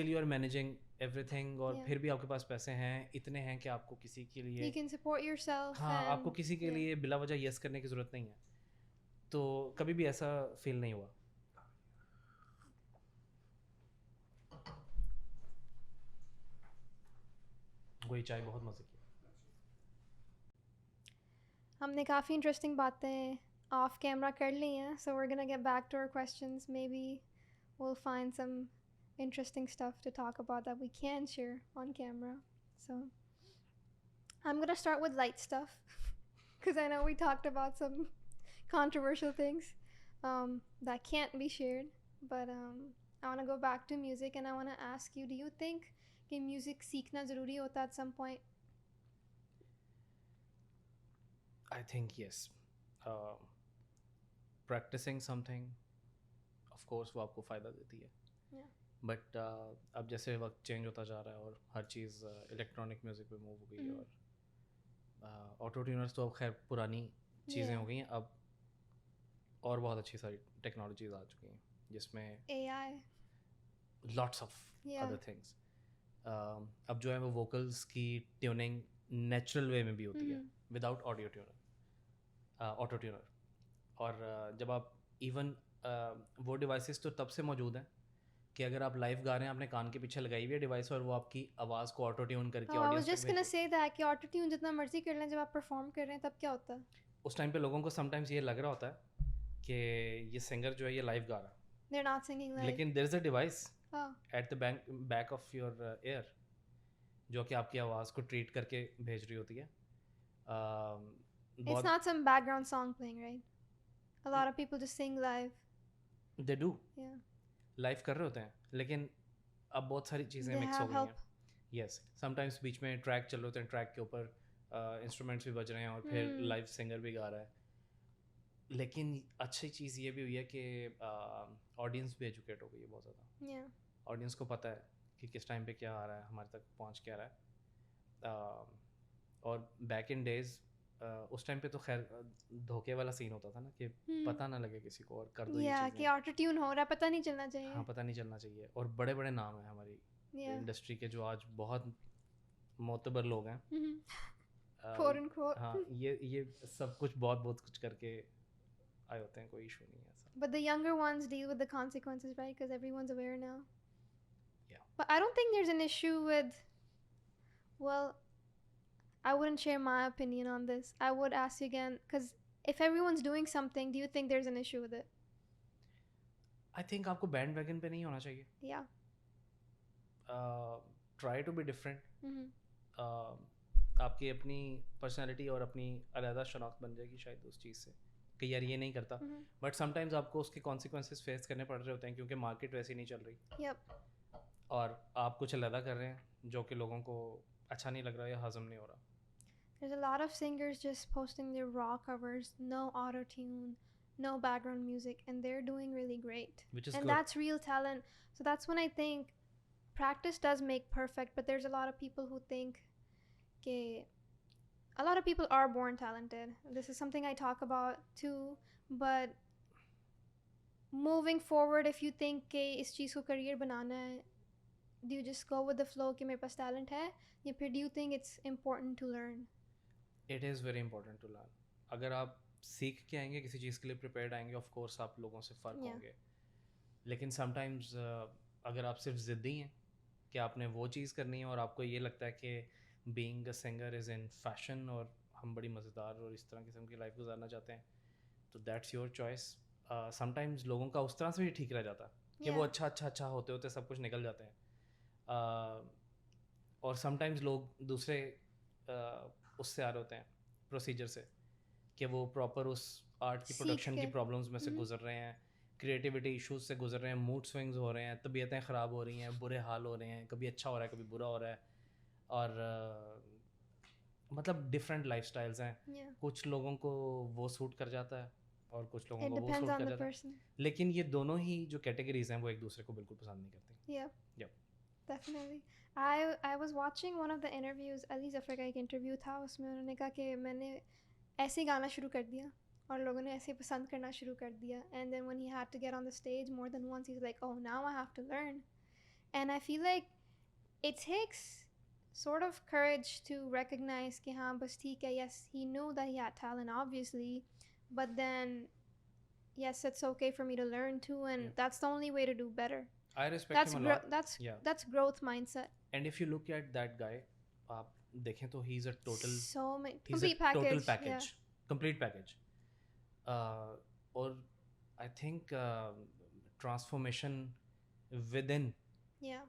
you are managing everything, और Yeah. फिर भी आपके पास पैसे हैं, इतने हैं कि आपको किसी के लिए You can support yourself. हाँ and, आपको किसी के yeah. लिए बिला वजह यस करने की ज़रूरत नहीं है। तो कभी भी ऐसा फील नहीं हुआ। वही चाय बहुत मज़े की। हमने काफ़ी इंटरेस्टिंग बातें ऑफ कैमरा कर ली हैं, so we're gonna get back to our questions. Maybe we'll find some interesting stuff to talk about that we can share on camera. So I'm gonna start with light stuff because I know we talked about some controversial things that can't be shared. But I want to go back to music and I want to ask you, do you think कि music सीखना ज़रूरी होता at some point? I think yes. Practicing something, of course, वो आपको फ़ायदा देती है। Yeah. But अब जैसे वक्त चेंज होता जा रहा है और हर चीज़ इलेक्ट्रॉनिक म्यूज़िक पे मूव हो गई है, और ऑटो ट्यूनर्स तो अब खैर पुरानी चीज़ें Yeah. हो गई हैं। अब और बहुत अच्छी सारी टेक्नोलॉजीज आ चुकी हैं जिसमें AI. Lots of Yeah. Other things. अब जो है वो वोकल्स की ट्यूनिंग नेचुरल वे में भी होती है without audio tuner, auto tuner. और जब आप इवन वो डिवाइसेस तो तब से मौजूद हैं कि अगर आप लाइव गा रहे हैं, आपने कान के पीछे लगाई हुई है डिवाइस और वो आपकी आवाज़ को ऑटो ट्यून करके Oh, I was ऑडियंस तक just gonna भेज, say that कि ऑटो ट्यून जितना मर्जी कर लें, जब आप परफॉर्म कर रहे हैं तब क्या होता है? उस टाइम पे लोगों को समटाइम्स ये लग रहा होता है कि ये सिंगर जो है ये लाइव गा रहा है, They're not singing live. लेकिन there is a device Oh, at the back of your ear जो कि आपकी आवाज़ को ट्रीट करके भेज रही होती है। it's बहुत not some background song playing, right? A lot of people just sing live. They do Yeah. Live कर रहे होते हैं, लेकिन अब बहुत सारी चीज़ें They मिक्स हो have गई help. हैं। यस, समटाइम्स बीच में ट्रैक चल रहे होते हैं, ट्रैक के ऊपर इंस्ट्रूमेंट्स भी बज रहे हैं और फिर लाइव सिंगर भी गा रहा है। लेकिन अच्छी चीज़ ये भी हुई है कि ऑडियंस भी एजुकेट हो गई है बहुत ज़्यादा। Yeah. ऑडियंस को पता है कि किस टाइम पे क्या आ रहा है, हमारे तक पहुंच क्या रहा है। और बैक इन डेज उस टाइम पे तो खैर धोखे वाला सीन होता था ना कि पता ना लगे किसी को और कर दो ये Yeah, चीज़ें। कि ऑटो ट्यून हो रहा है, पता नहीं चलना चाहिए. हाँ, पता नहीं चलना चाहिए। और बड़े बड़े नाम हैं हमारी Yeah. इंडस्ट्री के जो आज बहुत मोतबर लोग हैं। Quote unquote. हाँ, ये सब कुछ बहुत बहुत कुछ करके आए होते हैं, कोई इशू नहीं है ऐसा। But the younger ones deal with the consequences, right? Because everyone's aware now. Yeah. But I don't think there's an issue with, well, I wouldn't share my opinion on this. I would ask you again, because if everyone's doing something, do you think there's an issue with it? I think आपको bandwagon पे नहीं होना चाहिए। Yeah. Try to be different. Mm-hmm. आपकी अपनी personality और अपनी अलहदा शनाख्त बन जाएगी शायद उस चीज़ से कि यार ये नहीं करता। बट समटाइम्स आपको उसके कॉन्सिक्वेंसेस फेस करने पड़ रहे होते हैं क्योंकि मार्केट वैसी नहीं चल रही Yep. और आप कुछ अलहदा कर रहे हैं जो कि लोगों को अच्छा नहीं लग रहा या हजम नहीं हो रहा। There's a lot of singers just posting their raw covers, no auto tune, no background music, and they're doing really great. Which is and good. that's real talent. So that's when I think practice does make perfect, but there's a lot of people who think okay, a lot of people are born talented. This is something I talk about too, but moving forward, if you think कि इस चीज़ को career बनाना है, do you just go with the flow कि मेरे पास talent है, या फिर do you think it's important to learn? It is very important to learn. अगर आप सीख के आएंगे किसी चीज़ के लिए प्रिपेयर्ड आएंगे, ऑफ कोर्स आप लोगों से फ़र्क Yeah. होंगे। लेकिन समटाइम्स अगर आप सिर्फ ज़िद्दी हैं कि आपने वो चीज़ करनी है और आपको ये लगता है कि being a singer is in fashion और हम बड़ी मज़ेदार और इस तरह किस्म की लाइफ गुजारना चाहते हैं, तो दैट्स योर चॉइस। समटाइम्स लोगों का उस तरह से भी ठीक रह जाता है कि वो Yeah. अच्छा होते होते सब कुछ निकल जाते हैं। और समटाइम्स लोग दूसरे उससे आ रहे होते हैं प्रोसीजर से कि वो प्रॉपर उस आर्ट की सीख प्रोडक्शन की के। प्रॉब्लम्स में से गुजर रहे हैं, क्रिएटिविटी इश्यूज से गुजर रहे हैं, मूड स्विंग्स हो रहे हैं, तबीयतें ख़राब हो रही हैं, बुरे हाल हो रहे हैं, कभी अच्छा हो रहा है कभी बुरा हो रहा है। और मतलब डिफरेंट लाइफस्टाइल्स हैं। Yeah. कुछ लोगों को वो सूट कर जाता है और कुछ लोगों It को वो depends सूट on कर the जाता है, person. लेकिन ये दोनों ही जो कैटेगरीज हैं वो एक दूसरे को बिल्कुल पसंद नहीं करती। Yeah. Yep. Definitely. I was watching one of the interviews, Ali's अफ़र का एक इंटरव्यू था, उसमें उन्होंने कहा कि मैंने ऐसे ही गाना शुरू कर दिया और लोगों ने ऐसे पसंद करना शुरू कर दिया, and then when he had to get on the stage more than once, he's like, oh, now I have to learn. And I feel like it takes sort of courage to recognize कि हाँ बस ठीक है, yes, he knew that he had talent obviously, but then yes, it's okay for me to learn too, and Yeah. that's the only way to do better. I respect him a lot. That's growth mindset. And if you look at that guy, आप देखें तो he's a total So many he's complete a package. total package, Yeah. complete package. और I think transformation within, Yeah.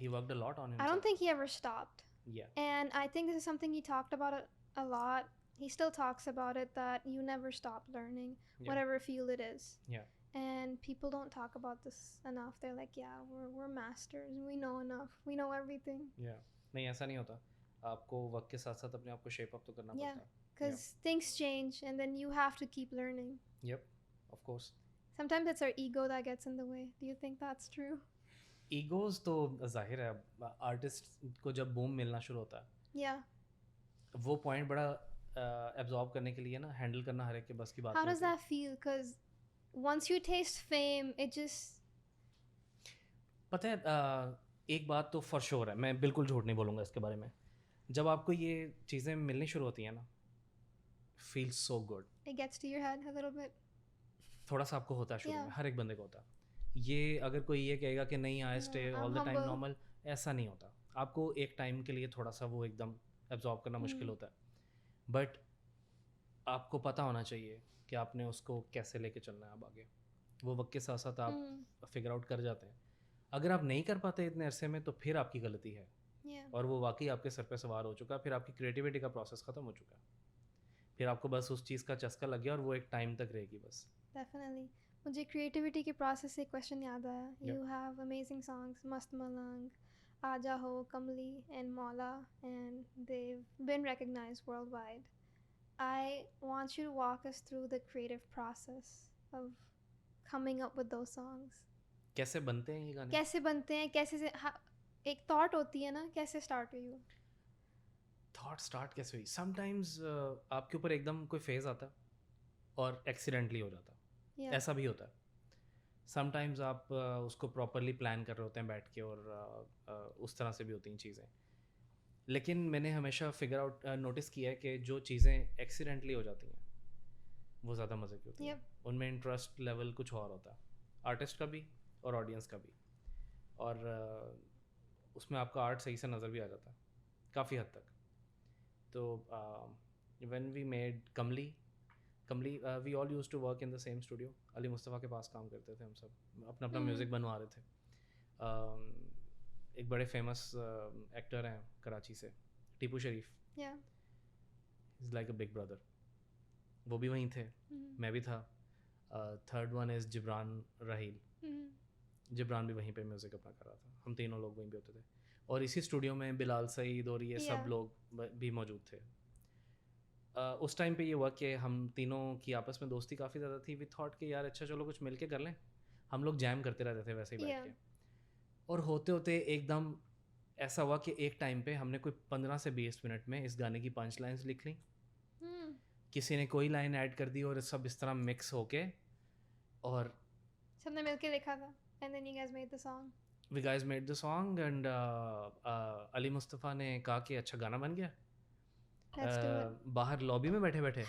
he worked a lot on himself. I don't think he ever stopped. Yeah. And I think this is something he talked about a lot. He still talks about it, that you never stop learning, Yeah. whatever field it is. Yeah. And people don't talk about this enough. They're like, yeah, we're masters. We know enough. We know everything. Yeah. नहीं ऐसा नहीं होता, आपको वक्त के साथ साथ अपने आप को शेप अप तो करना Yeah. पड़ता है। Because things change, and then you have to keep learning. Yep, of course. Sometimes it's our ego that gets in the way. Do you think that's true? Egos तो जाहिर है, artist को जब boom मिलना शुरू होता है Yeah. वो पॉइंट बड़ा एब्जॉर्ब करने के लिए ना हैंडल करना हर एक के बस की बात How नहीं does होती। that feel? Because once you taste fame, it just पता है एक बात तो फॉर श्योर है, मैं बिल्कुल झूठ नहीं बोलूँगा इसके बारे में, जब आपको ये चीज़ें मिलनी शुरू होती हैं ना, feel so good. It gets to your head a little bit. थोड़ा सा आपको होता है शुरू में, Yeah. हर एक बंदे को होता है। ये अगर कोई ये कहेगा कि नहीं आई No, stay I'm all the time humble. Normal, ऐसा नहीं होता। आपको एक टाइम के लिए थोड़ा सा वो एकदम एब्जॉर्ब करना मुश्किल होता है, बट आपको पता होना चाहिए कि आपने उसको कैसे लेके चलना है अब आगे। वो वक्त के साथ साथ आप फिगर आउट कर जाते हैं। अगर आप नहीं कर पाते इतने अरसे में तो फिर आपकी गलती है, Yeah. और वो वाकई आपके सर पे सवार हो चुका है, फिर आपकी क्रिएटिविटी का प्रोसेस ख़त्म हो चुका है, फिर आपको बस उस चीज़ का चस्का लग गया और वो एक टाइम तक रहेगी बस। Definitely. मुझे creativity के process से एक question याद आया. Yeah. You have amazing songs, Mast Malang, Aja Ho, Kamli, and Maula, and they've been recognized worldwide. I want you to walk us through the creative process of coming up with those songs. कैसे बनते हैं ये गाने? कैसे बनते हैं, कैसे से एक thought होती है ना, कैसे start हुई वो? थॉट स्टार्ट कैसे हुई? समटाइम्स आपके ऊपर एकदम कोई फेज आता है और एक्सीडेंटली हो जाता है, Yeah. ऐसा भी होता है। समटाइम्स आप उसको प्रॉपरली प्लान कर रहे होते हैं बैठ के, और उस तरह से भी होती हैं चीज़ें। लेकिन मैंने हमेशा फिगर आउट नोटिस किया है कि जो चीज़ें एक्सीडेंटली हो जाती हैं वो ज़्यादा मज़े की होती हैं। उनमें इंटरेस्ट लेवल कुछ और होता है, आर्टिस्ट का भी और ऑडियंस का भी, और उसमें आपका आर्ट सही से नज़र भी आ जाता है काफ़ी हद तक। तो when we made Kamli, we all used to work in the same studio. Ali Mustafa के पास काम करते थे हम सब, अपना अपना म्यूज़िक बनवा रहे थे। एक बड़े फेमस एक्टर हैं कराची से, टीपू शरीफ, Yeah. Is like a big brother, वो भी वहीं थे, मैं भी था। थर्ड वन इज़ जिब्रान राहील, जिब्रान भी वहीं पे म्यूज़िक अपना कर रहा था, हम तीनों लोग वहीं पे होते थे। और इसी स्टूडियो में बिलाल सईद और ये सब Yeah. लोग भी मौजूद थे। उस टाइम पे ये हुआ कि हम तीनों की आपस में दोस्ती काफ़ी ज़्यादा थी। वी थॉट कि यार अच्छा चलो कुछ मिल के कर लें। हम लोग जैम करते रहते थे वैसे ही बैठ Yeah. के, और होते होते एकदम ऐसा हुआ कि एक टाइम पे हमने कोई 15 से 20 मिनट में इस गाने की पंच लाइन्स लिख ली, किसी ने कोई लाइन ऐड कर दी, और सब इस तरह मिक्स होके, और सबने मिलके लिखा था, and then you guys made the song. We guys made the song, and Ali Mustafa ने कहा कि अच्छा गाना बन गया। Let's do it. बाहर लॉबी में बैठे बैठे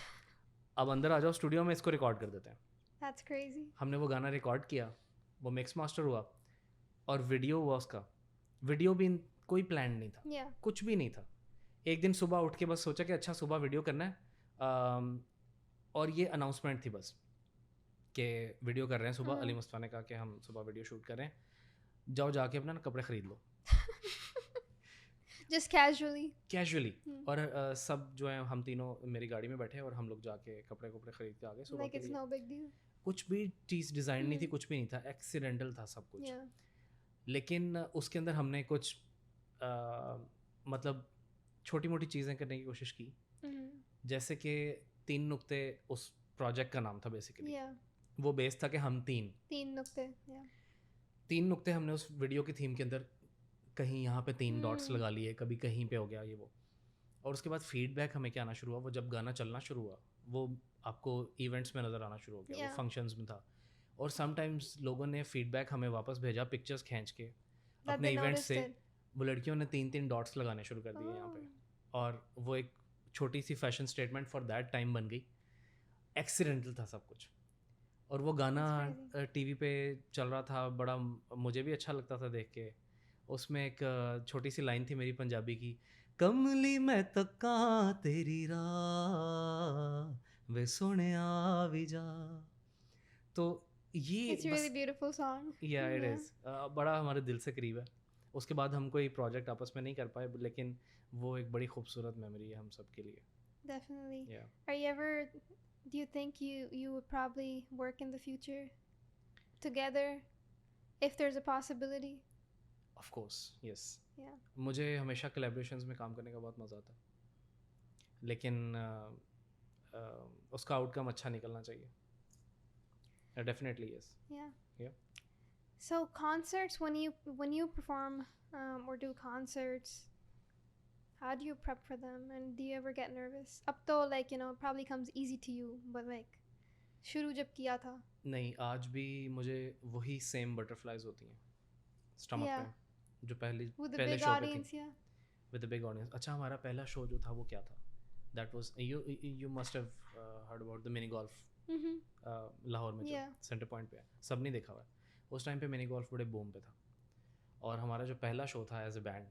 अब अंदर आ जाओ स्टूडियो में, इसको रिकॉर्ड कर देते हैं। That's crazy. हमने वो गाना रिकॉर्ड किया, वो मिक्स मास्टर हुआ, और वीडियो हुआ उसका। वीडियो भी कोई प्लान नहीं था, Yeah. कुछ भी नहीं था। एक दिन सुबह उठ के बस सोचा कि अच्छा सुबह वीडियो करना है, और ये अनाउंसमेंट थी बस कि वीडियो कर रहे हैं सुबह। अली मुस्तफ़ा ने कहा कि हम सुबह वीडियो शूट कर रहे हैं, जाओ जाके अपना कपड़े ख़रीद लो Just casually. कैजुअली। और सब जो है हम तीनों मेरी गाड़ी में बैठे, और हम लोग जाके कपड़े ख़रीद के आ गए सुबह Like के it's लिए। no big deal. कुछ भी चीज़ डिज़ाइन नहीं थी, कुछ भी नहीं था, एक्सीडेंटल था सब कुछ। Yeah. लेकिन उसके अंदर हमने कुछ मतलब छोटी मोटी चीज़ें करने की कोशिश की, जैसे कि 3 नुक्ते उस प्रोजेक्ट का नाम था बेसिकली। Yeah. वो बेस था कि हम 3 नुक्ते. Yeah. 3 नुक्ते हमने उस वीडियो की थीम के अंदर, कहीं यहाँ पे 3 डॉट्स लगा लिए, कभी कहीं पे हो गया ये वो। और उसके बाद फीडबैक हमें क्या आना शुरू हुआ, वो जब गाना चलना शुरू हुआ, वो आपको इवेंट्स में नज़र आना शुरू हो गया, वो Yeah. फंक्शंस में था। और समटाइम्स लोगों ने फीडबैक हमें वापस भेजा, पिक्चर्स खींच के That अपने they इवेंट noticed से। it. वो लड़कियों ने 3-3 डॉट्स लगाने शुरू कर दिए यहाँ पे, और वो एक छोटी सी fashion statement for that time बन गई। एक्सीडेंटल था सब कुछ, और वो गाना That's टीवी पे चल रहा था, बड़ा मुझे भी अच्छा लगता था देख के। उसमें एक छोटी सी लाइन थी मेरी पंजाबी की, कमली मैं तक्का तेरी राह वे सोने आ भी जा। तो ये It's a really beautiful song. या इट इज़ बड़ा हमारे दिल से करीब है। उसके बाद हम कोई प्रोजेक्ट आपस में नहीं कर पाए, लेकिन वो एक बड़ी खूबसूरत मेमोरी है हम सब के लिए। Definitely. Yeah. Are you ever, do you think you would probably work in the future together if there's a possibility? Of course yes. Yeah. मुझे हमेशा कोलैबोरेशंस में काम करने का बहुत मज़ा आता है, लेकिन उसका आउटकम अच्छा निकलना चाहिए। Definitely yes. Yeah. Yeah. So concerts, when you perform or do concerts, how do you prep for them, and do you ever get nervous? Up to like it probably comes easy to you, but like शुरू जब किया था. नहीं, आज भी मुझे वही same butterflies होती हैं स्टमक Yeah. में, जो पहले With the पहले big शो पे थी audience, yeah. With the big audience. अच्छा, हमारा पहला शो जो था वो क्या था? That was you must have heard about the mini golf Mm-hmm. Lahore में जो Yeah. सेंटर पॉइंट पे है, सब नहीं देखा हुआ है. उस टाइम पे मिनी गोल्फ बड़े बूम पे था. और हमारा जो पहला शो था as a band,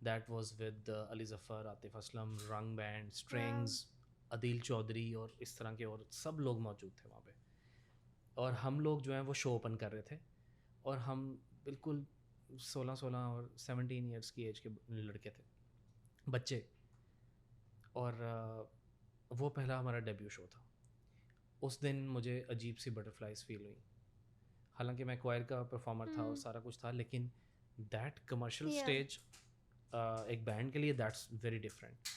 that was with Ali Zafar, Atif Aslam, Rang band, strings, Adeel Chaudhary और इस तरह के और सब लोग मौजूद थे वहाँ पे. और हम लोग जो हैं वो शो ओपन कर रहे थे. और हम बिल्कुल 16 और 17 ईयर्स की एज के लड़के थे, बच्चे. और वो पहला हमारा डेब्यू शो था. उस दिन मुझे अजीब सी बटरफ्लाइज फील हुई. हालांकि मैं क्वायर का परफॉर्मर था और सारा कुछ था, लेकिन दैट कमर्शियल Yeah. स्टेज एक बैंड के लिए दैट्स वेरी डिफरेंट.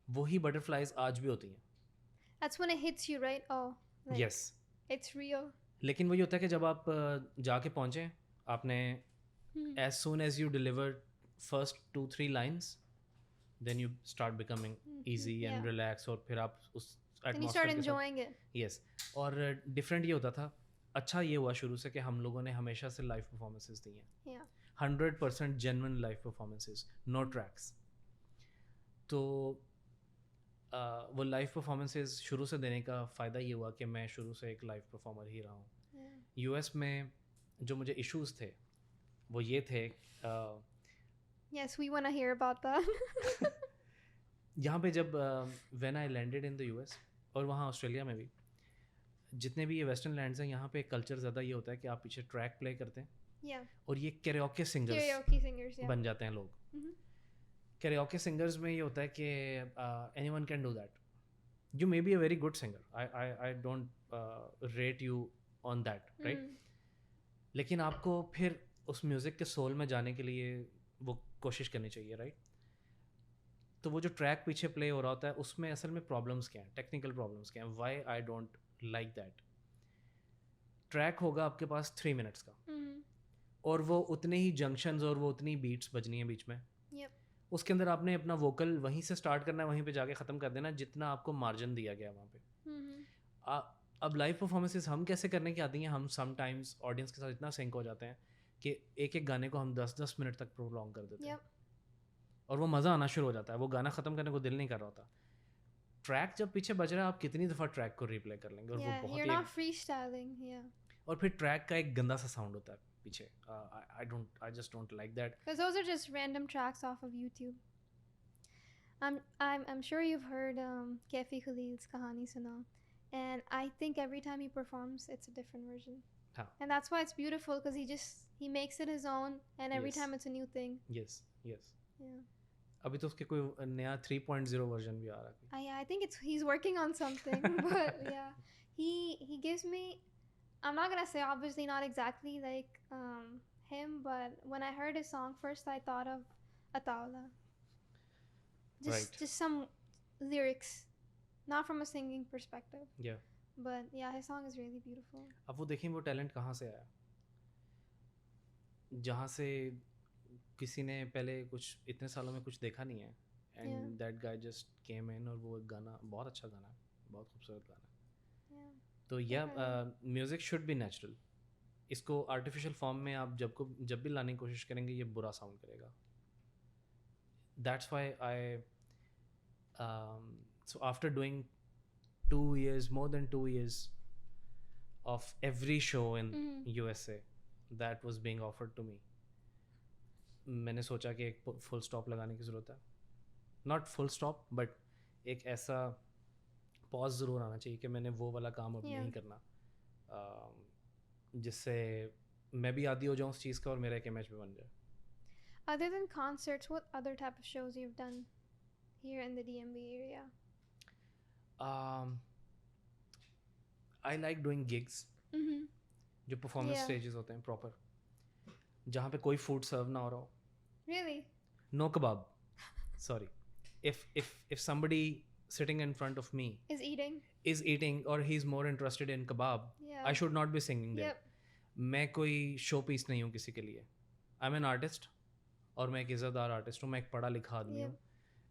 वही बटरफ्लाइज आज भी होती हैं. That's when it hits you, right? Oh, like yes. it's real. लेकिन वही होता है कि जब आप जाके पहुँचे, आपने Hmm. as soon as you deliver first 2-3 lines, then you start becoming easy and Yeah. relax, और फिर आप उस And you start atmosphere के साथ. enjoying it. यस. और डिफरेंट ये होता था. अच्छा ये हुआ शुरू से कि हम लोगों ने हमेशा से लाइव परफॉर्मेंसेज दी हैं. Yeah. 100% genuine live performances, no tracks. तो वो लाइव परफॉर्मेंसेज शुरू से देने का फ़ायदा ये हुआ कि मैं शुरू से एक लाइव परफॉर्मर ही रहा हूँ. Yeah. यूएस में जो मुझे इश्यूज थे वो ये थे, Yes, we want to hear about that. यहाँ पे जब when I landed in the US और वहाँ ऑस्ट्रेलिया में भी, जितने भी ये वेस्टर्न लैंड्स हैं, यहाँ पे कल्चर ज़्यादा ये होता है कि आप पीछे ट्रैक प्ले करते हैं Yeah. और ये karaoke singers Karaoke singers, yeah. बन जाते हैं लोग. Mhm. कैरियोके सिंगर्स में ये होता है कि anyone can do that. You may be a very good singer, I don't rate you on that, right. Mm. लेकिन आपको फिर उस म्यूज़िक के सोल में जाने के लिए वो कोशिश करनी चाहिए, राइट. तो वो जो ट्रैक पीछे प्ले हो रहा होता है उसमें असल में प्रॉब्लम्स क्या हैं, टेक्निकल प्रॉब्लम्स क्या हैं, why I don't like that. Track होगा आपके पास 3 मिनट्स का, Mhm. और वो उतने ही जंक्शंस और वो उतनी बीट्स बजनी है बीच में. Yep. उसके अंदर आपने अपना वोकल वहीं से स्टार्ट करना है, वहीं पे जाके ख़त्म कर देना जितना आपको मार्जिन दिया गया है वहाँ पे. Mhm. अब लाइव परफॉर्मेंसेस हम कैसे करने की आती हैं, हम समटाइम्स ऑडियंस के साथ इतना सिंक हो जाते हैं कि एक एक गाने को हम 10-10 मिनट तक प्रोलॉन्ग कर देते हैं. Yep. और वो मज़ा आना शुरू हो जाता है, वो गाना ख़त्म करने को दिल नहीं कर रहा होता. ट्रैक जब पीछे बज रहा है, आप कितनी दफ़ा ट्रैक को रिप्ले कर लेंगे, और Yeah, वो बहुत you're he not freestyling. Yeah. और फिर ट्रैक का एक गंदा सा साउंड होता है पीछे. आई just don't like that. Because those are just random tracks off of YouTube. I'm sure you've heard Kefi Khalil's Kahani Suna, and I think every time he performs, it's a different version. हाँ. And that's why it's beautiful because he makes it his own, and every Yes. time it's a new thing. Yes. Yeah. अभी तो उसके कोई नया 3.0 version भी आ रहा है. I think he's working on something, but yeah, he gives me. I'm not gonna say obviously not exactly like him, but when I heard his song first, I thought of Ataula. Right. Just some lyrics, not from a singing perspective, Yeah. but yeah, his song is really beautiful. अब वो देखें वो talent कहाँ से आया, जहाँ से किसी ने पहले कुछ इतने सालों में कुछ देखा नहीं है, and that guy just came in, और वो एक गाना बहुत अच्छा गाना है, बहुत खूबसूरत गाना है. Yeah. तो म्यूज़िक शुड बी नेचुरल. इसको आर्टिफिशियल फॉर्म में आप जब भी लाने की कोशिश करेंगे, ये बुरा साउंड करेगा. That's why I so after doing 2 years, more than 2 years of every show in USA that was being offered to me, मैंने सोचा कि एक फुल स्टॉप लगाने की ज़रूरत है. नॉट फुल स्टॉप, बट एक ऐसा पॉज ज़रूर आना चाहिए कि मैंने वो वाला काम अब नहीं करना, जिससे मैं भी आदी हो जाऊँ उस चीज़ का और मेरा एक इमेज भी बन जाए. Other than concerts, what other type of shows you've done here in the DMV area? I like doing gigs, Mm-hmm. जो परफॉर्मेंस Yeah. स्टेजेस होते हैं प्रॉपर, जहाँ पे कोई फूड सर्व ना हो रहा हो. Really? No kebab. Sorry. If somebody sitting in front of me Is eating? is eating, or he's more interested in kebab, Yeah. I should not be singing there. Yep. मैं कोई show piece नहीं हूँ किसी के लिए. आई am an artist, और मैं एक इज़्ज़तदार आर्टिस्ट हूँ, मैं एक पढ़ा लिखा आदमी हूँ.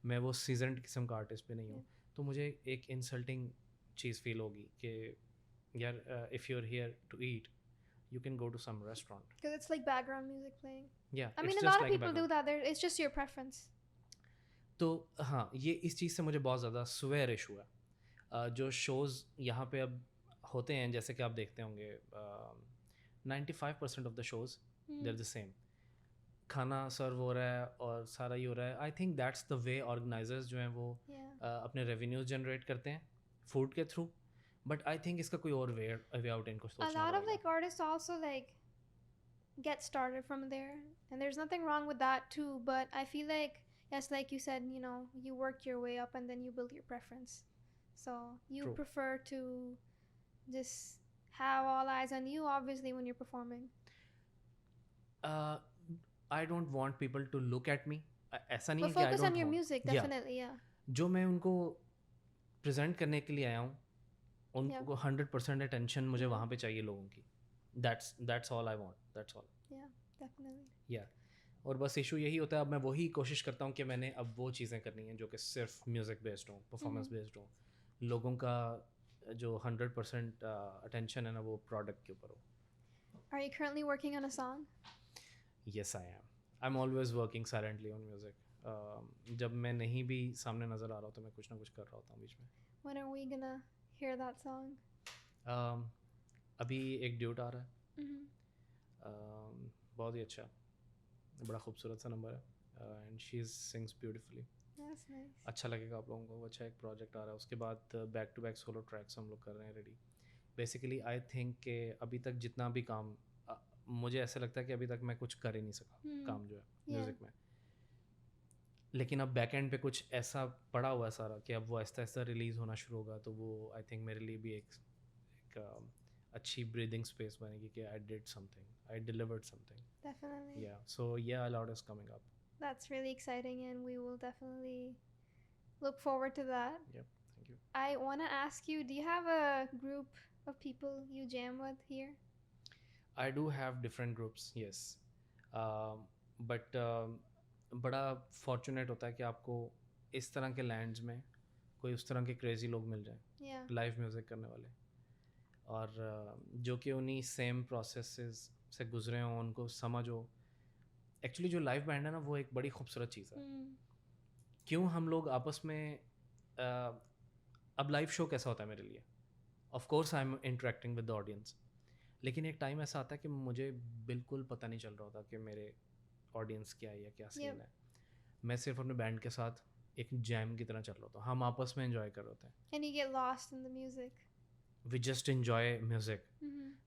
मैं वो सीजनड किस्म का आर्टिस्ट भी नहीं हूँ. तो मुझे एक इंसल्टिंग चीज़ फील होगी कि यार, if you are here to eat, you can go to some restaurant. Because it's like background music playing. Yeah, I it's mean, a just lot of like a people do background. that. It's just your preference. तो हाँ, ये इस चीज़ से मुझे बहुत ज़्यादा swear issue है. जो शोज़ यहाँ पे अब होते हैं, जैसे कि आप देखते होंगे, 95% of the shows there the same. खाना सर्व हो रहा है और सारा ही हो रहा है. I think that's the way organisers जो हैं वो अपने रेवेन्यूज जनरेट करते हैं फूड के थ्रू. बट आई थिंक इसका कोई और वे आउट इनको A सोचना lot of पड़ेगा. like artists also like get started from there, and there's nothing wrong with that too. But I feel like, yes, like you said, you know, you work your way up and then you build your preference. So you True. prefer to just have all eyes on you, obviously, when you're performing. I don't want people to look at me. ऐसा नहीं But है कि I focus on don't your want. music, Yeah. definitely, yeah. जो मैं उनको present करने के लिए आया हूँ, उनको 100% अटेंशन मुझे वहाँ पे चाहिए लोगों की. That's all I want. That's all. Yeah, definitely. या और बस इशू यही होता है. अब मैं वही कोशिश करता हूँ कि मैंने अब वो चीज़ें करनी हैं जो कि सिर्फ म्यूज़िक बेस्ड हों, परफॉर्मेंस बेस्ड हों. लोगों का जो 100% अटेंशन है ना, वो प्रोडक्ट के ऊपर हो. Are you currently working on a song? Yes I am. I am always working silently on music. जब मैं नहीं भी सामने नज़र आ रहा हूँ तो मैं कुछ ना कुछ कर रहा होता हूँ बीच में. When are we gonna hear that song? अभी एक ड्यूट आ रहा है. Mm-hmm. बहुत ही अच्छा, बड़ा खूबसूरत सा नंबर है. And she sings beautifully. That's nice. अच्छा लगेगा आप लोगों को. वो अच्छा एक प्रोजेक्ट आ रहा है. उसके बाद back to back solo tracks हम लोग कर रहे हैं रेडी. बेसिकली आई थिंक कि अभी तक जितना भी काम मुझे ऐसा लगता है कि अभी तक मैं कुछ कर ही नहीं सका काम जो है म्यूज़िक में. लेकिन अब बैक एंड पे कुछ ऐसा पड़ा हुआ है सारा कि अब वो आहिस्ता आहिस्ता रिलीज़ होना शुरू होगा. तो वो आई थिंक मेरे लिए भी एक अच्छी ब्रीदिंग स्पेस बनेगी कि I did something, I delivered something. Definitely. या सो या, a lot is coming up. That's really exciting, and we will definitely look forward to that. Yep, thank you. I want to ask you, do you have a group of people you jam with here? I do have different groups, yes. But बड़ा fortunate होता है कि आपको इस तरह के lands में कोई उस तरह के क्रेज़ी लोग मिल जाएं, Yeah. लाइव म्यूज़िक करने वाले, और जो कि उन्हीं सेम प्रोसेसेस से गुजरे हों, उनको समझ हो. एक्चुअली जो लाइव बैंड है ना, वो एक बड़ी खूबसूरत चीज़ है. क्यों हम लोग आपस में अब लाइव शो कैसा होता है मेरे लिए, of course I am interacting with the audience, लेकिन एक टाइम ऐसा आता है कि मुझे बिल्कुल पता नहीं चल रहा होता कि मेरे ऑडियंस क्या है या क्या सीन है. मैं सिर्फ अपने बैंड के साथ एक जैम की तरह चल रहा होता हूँ. हम आपस में एंजॉय कर रहे होते हैं. And you get lost in the music. We just enjoy music,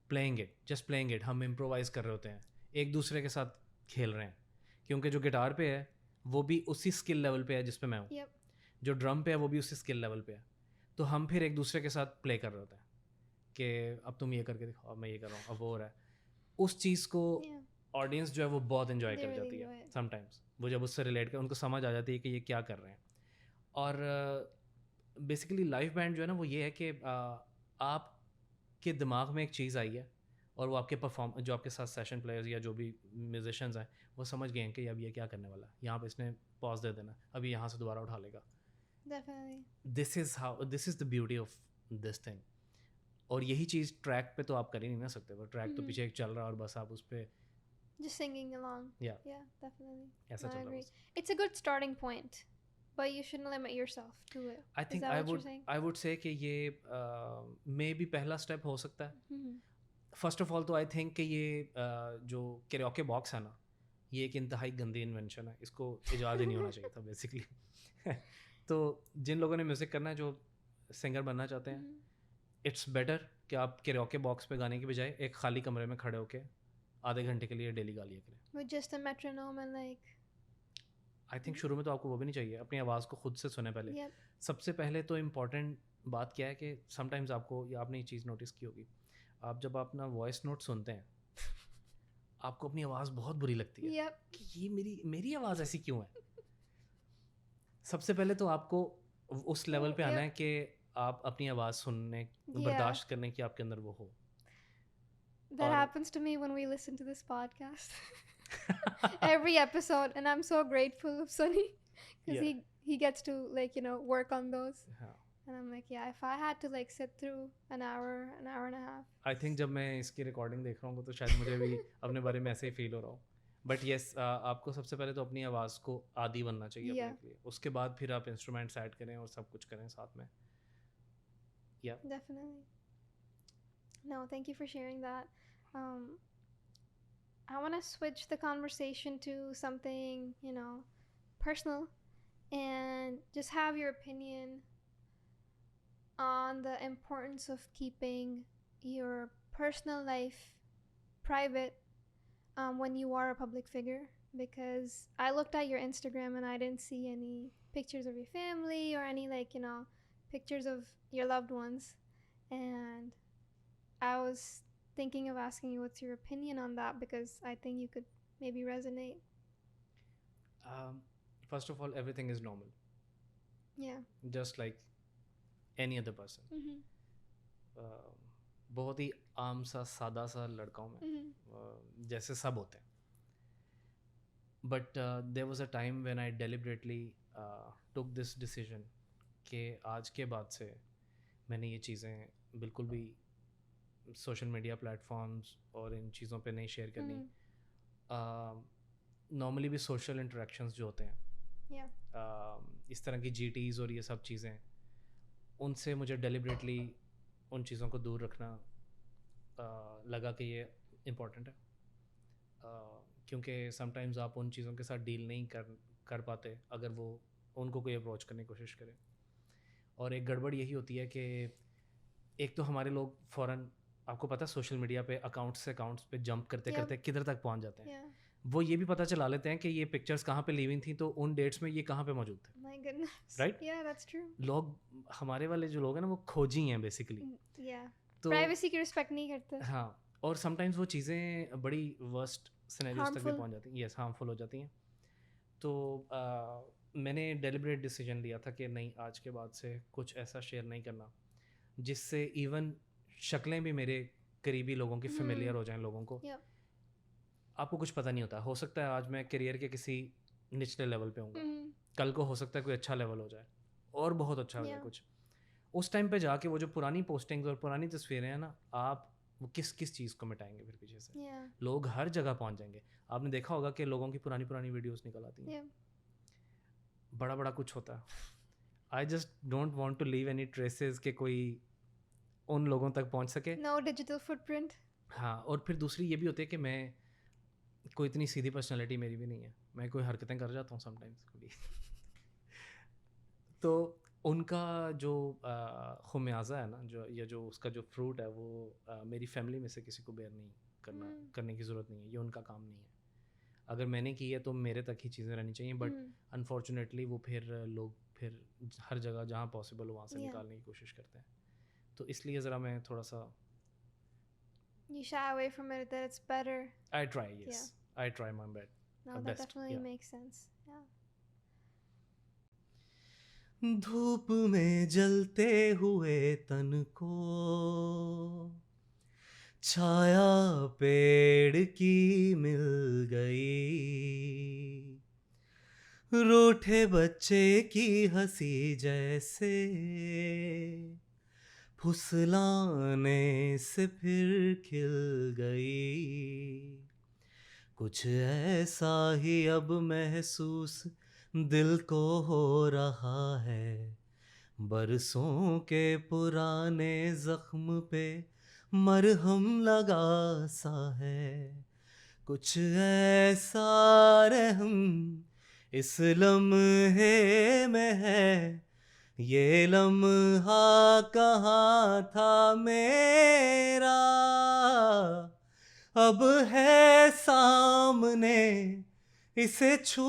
playing it, just playing it. हम इम्प्रोवाइज़ कर रहे होते हैं, एक दूसरे के साथ खेल रहे हैं. क्योंकि जो गिटार पे है वो भी उसी स्किल लेवल पे है जिस पे मैं हूँ. Yep. जो ड्रम पे है वो भी उसी स्किल लेवल पे है. तो हम फिर एक दूसरे के साथ प्ले कर रहे होते हैं कि अब तुम ये करके दिखाओ, अब मैं ये कर रहा हूँ, अब वो हो रहा है. उस चीज़ को Yeah. ऑडियंस जो है वो बहुत एंजॉय They कर really जाती enjoy है. it. समटाइम्स वो जब उससे रिलेट कर, उनको समझ आ जाती है कि ये क्या कर रहे हैं. और बेसिकली लाइव बैंड जो है ना, वो ये है कि आपके दिमाग में एक चीज़ आई है और वो आपके जो आपके साथ सेशन प्लेयर्स या जो भी म्यूजिशियंस हैं वो समझ गए हैं कि अब ये क्या करने वाला है, यहाँ पे इसने पॉज दे देना, अभी यहाँ से दोबारा उठा लेगा. Definitely. This is the beauty of this thing. और यही चीज़ ट्रैक पे तो आप कर ही नहीं ना सकते. वो ट्रैक तो पीछे एक चल रहा है और बस आप उस पर Just singing along. Yeah. Yeah, definitely. ऐसा No, I चल रहा agree. है. It's a good starting point, but you shouldn't limit yourself to it. I Is think that what you're saying? I would say कि ये may be पहला step हो सकता है. Mm-hmm. फर्स्ट ऑफ ऑल तो आई थिंक कि ये जो कैराओके बॉक्स है ना, ये एक इंतहाई गंदी इन्वेंशन है. इसको इजाद ही नहीं होना चाहिए था बेसिकली. तो जिन लोगों ने म्यूज़िक करना है, जो सिंगर बनना चाहते हैं, इट्स बेटर कि आप कैराओके बॉक्स पे गाने की बजाय एक खाली कमरे में खड़े होके आधे घंटे के लिए डेली गा लिया करें. With just a metronome and like. I think शुरू में तो आपको वो भी नहीं चाहिए. अपनी आवाज़ को खुद से सुने पहले. Yep. सबसे पहले तो इम्पॉर्टेंट बात क्या है कि समटाइम्स आपको, या आपने ये चीज़ नोटिस की होगी, आप जब अपना वॉइस नोट सुनते हैं आपको अपनी आवाज़ बहुत बुरी लगती है. Yep. कि ये मेरी आवाज़ ऐसी क्यों है. सबसे पहले तो आपको उस लेवल पे आना है कि आप अपनी आवाज़ सुनने, बर्दाश्त करने की आपके अंदर वो हो. That happens to me when we listen to this podcast. Every episode, and I'm so grateful of Sunny because he gets to, like, you know, work on those. हाँ. And I'm like, yeah, if I had to like sit through an hour and a half. I think जब मैं इसकी recording देख रहा हूँ तो शायद मुझे भी अपने बारे में ऐसे ही फील हो रहा हूँ. बट येस, आपको सबसे पहले तो अपनी आवाज़ को आदी बनना चाहिए Yeah. अपने लिए. उसके बाद फिर आप इंस्ट्रूमेंट्स ऐड करें और सब कुछ करें साथ में. या Definitely. No, thank you for sharing that. Um, I want to switch the conversation to something, personal, and just have your opinion on the importance of keeping your personal life private when you are a public figure. Because I looked at your Instagram and I didn't see any pictures of your family or any, like, pictures of your loved ones. And I was thinking of asking you what's your opinion on that, because I think you could maybe resonate. First of all everything is normal, Yeah. Just like any other person. बहुत ही आम सा सादा सा लड़का हूँ मैं, जैसे सब होते हैं. But there was a time when I deliberately took this decision कि आज के बाद से मैंने ये चीज़ें बिल्कुल भी सोशल मीडिया प्लेटफॉर्म्स और इन चीज़ों पे नहीं शेयर करनी. नॉर्मली भी सोशल इंटरेक्शंस जो होते हैं, इस तरह की GTs और ये सब चीज़ें, उनसे मुझे डेलिबरेटली उन चीज़ों को दूर रखना लगा कि ये इम्पोर्टेंट है. क्योंकि समटाइम्स आप उन चीज़ों के साथ डील नहीं कर पाते अगर वो उनको कोई अप्रोच करने की कोशिश करे. और एक गड़बड़ यही होती है कि एक तो हमारे लोग फ़ौरन, आपको पता है, सोशल मीडिया पे अकाउंट्स से अकाउंट्स पे जंप करते करते किधर तक पहुंच जाते हैं. Yeah. वो ये भी पता चला लेते हैं कि ये पिक्चर्स कहाँ पे लीविंग थी, तो उन डेट्स में ये कहाँ पे मौजूद थे. My goodness. Right? Yeah, that's true. लोग, हमारे वाले जो लोग हैं ना, वो खोजी हैं बेसिकली. Yeah. तो Privacy की respect नहीं करते. हाँ, और समटाइम्स वो चीज़ें बड़ी वर्स्ट सिनेरियोस तक भी Harmful. पहुंच जाती हैं. यस, हार्मफुल हो जाती हैं. तो मैंने डेलिबरेट डिसीजन लिया था कि नहीं, आज के बाद से कुछ ऐसा शेयर नहीं करना जिससे इवन शक्लें भी मेरे करीबी लोगों की फेमिलियर हो जाएं लोगों को. Yep. आपको कुछ पता नहीं होता, हो सकता है आज मैं करियर के किसी निचले लेवल पे हूँ, कल को हो सकता है कोई अच्छा लेवल हो जाए और बहुत अच्छा हो जाए Yeah. कुछ. उस टाइम पे जाके वो जो पुरानी पोस्टिंग्स और पुरानी तस्वीरें हैं ना, आप वो किस चीज़ को मिटाएंगे फिर पीछे से. Yeah. लोग हर जगह पहुंच जाएंगे. आपने देखा होगा कि लोगों की पुरानी वीडियोस निकल आती हैं. Yeah. बड़ा कुछ होता है. I just don't want to leave any traces कि कोई उन लोगों तक पहुंच सके. No digital footprint. हाँ, और फिर दूसरी ये भी होती है कि मैं कोई इतनी सीधी पर्सनालिटी मेरी भी नहीं है. मैं कोई हरकतें कर जाता हूँ समटाइम्स कभी. तो उनका जो खुमियाजा है ना, जो उसका जो फ्रूट है, वो मेरी फैमिली में से किसी को बेयर नहीं करने की ज़रूरत नहीं है. ये उनका काम नहीं है. अगर मैंने की है तो मेरे तक ही चीज़ें रहनी चाहिए. बट अनफॉर्चुनेटली वो फिर लोग फिर हर जगह जहाँ पॉसिबल हो वहाँ से Yeah. निकालने की कोशिश करते हैं. तो इसलिए ज़रा मैं थोड़ा सा You shy away from it, that it's better. I try. Yes, I try my best. No, The that best, definitely yeah. makes sense. Yeah. धूप में जलते हुए तन को छाया पेड़ की मिल गई. रूठे बच्चे की हंसी जैसे फुसलाने से फिर खिल गई. कुछ ऐसा ही अब महसूस दिल को हो रहा है. बरसों के पुराने जख्म पे मरहम लगा सा है. कुछ ऐसा रहम इस लम्हे में है. ये लम्हा कहाँ था मेरा, अब है सामने, इसे छू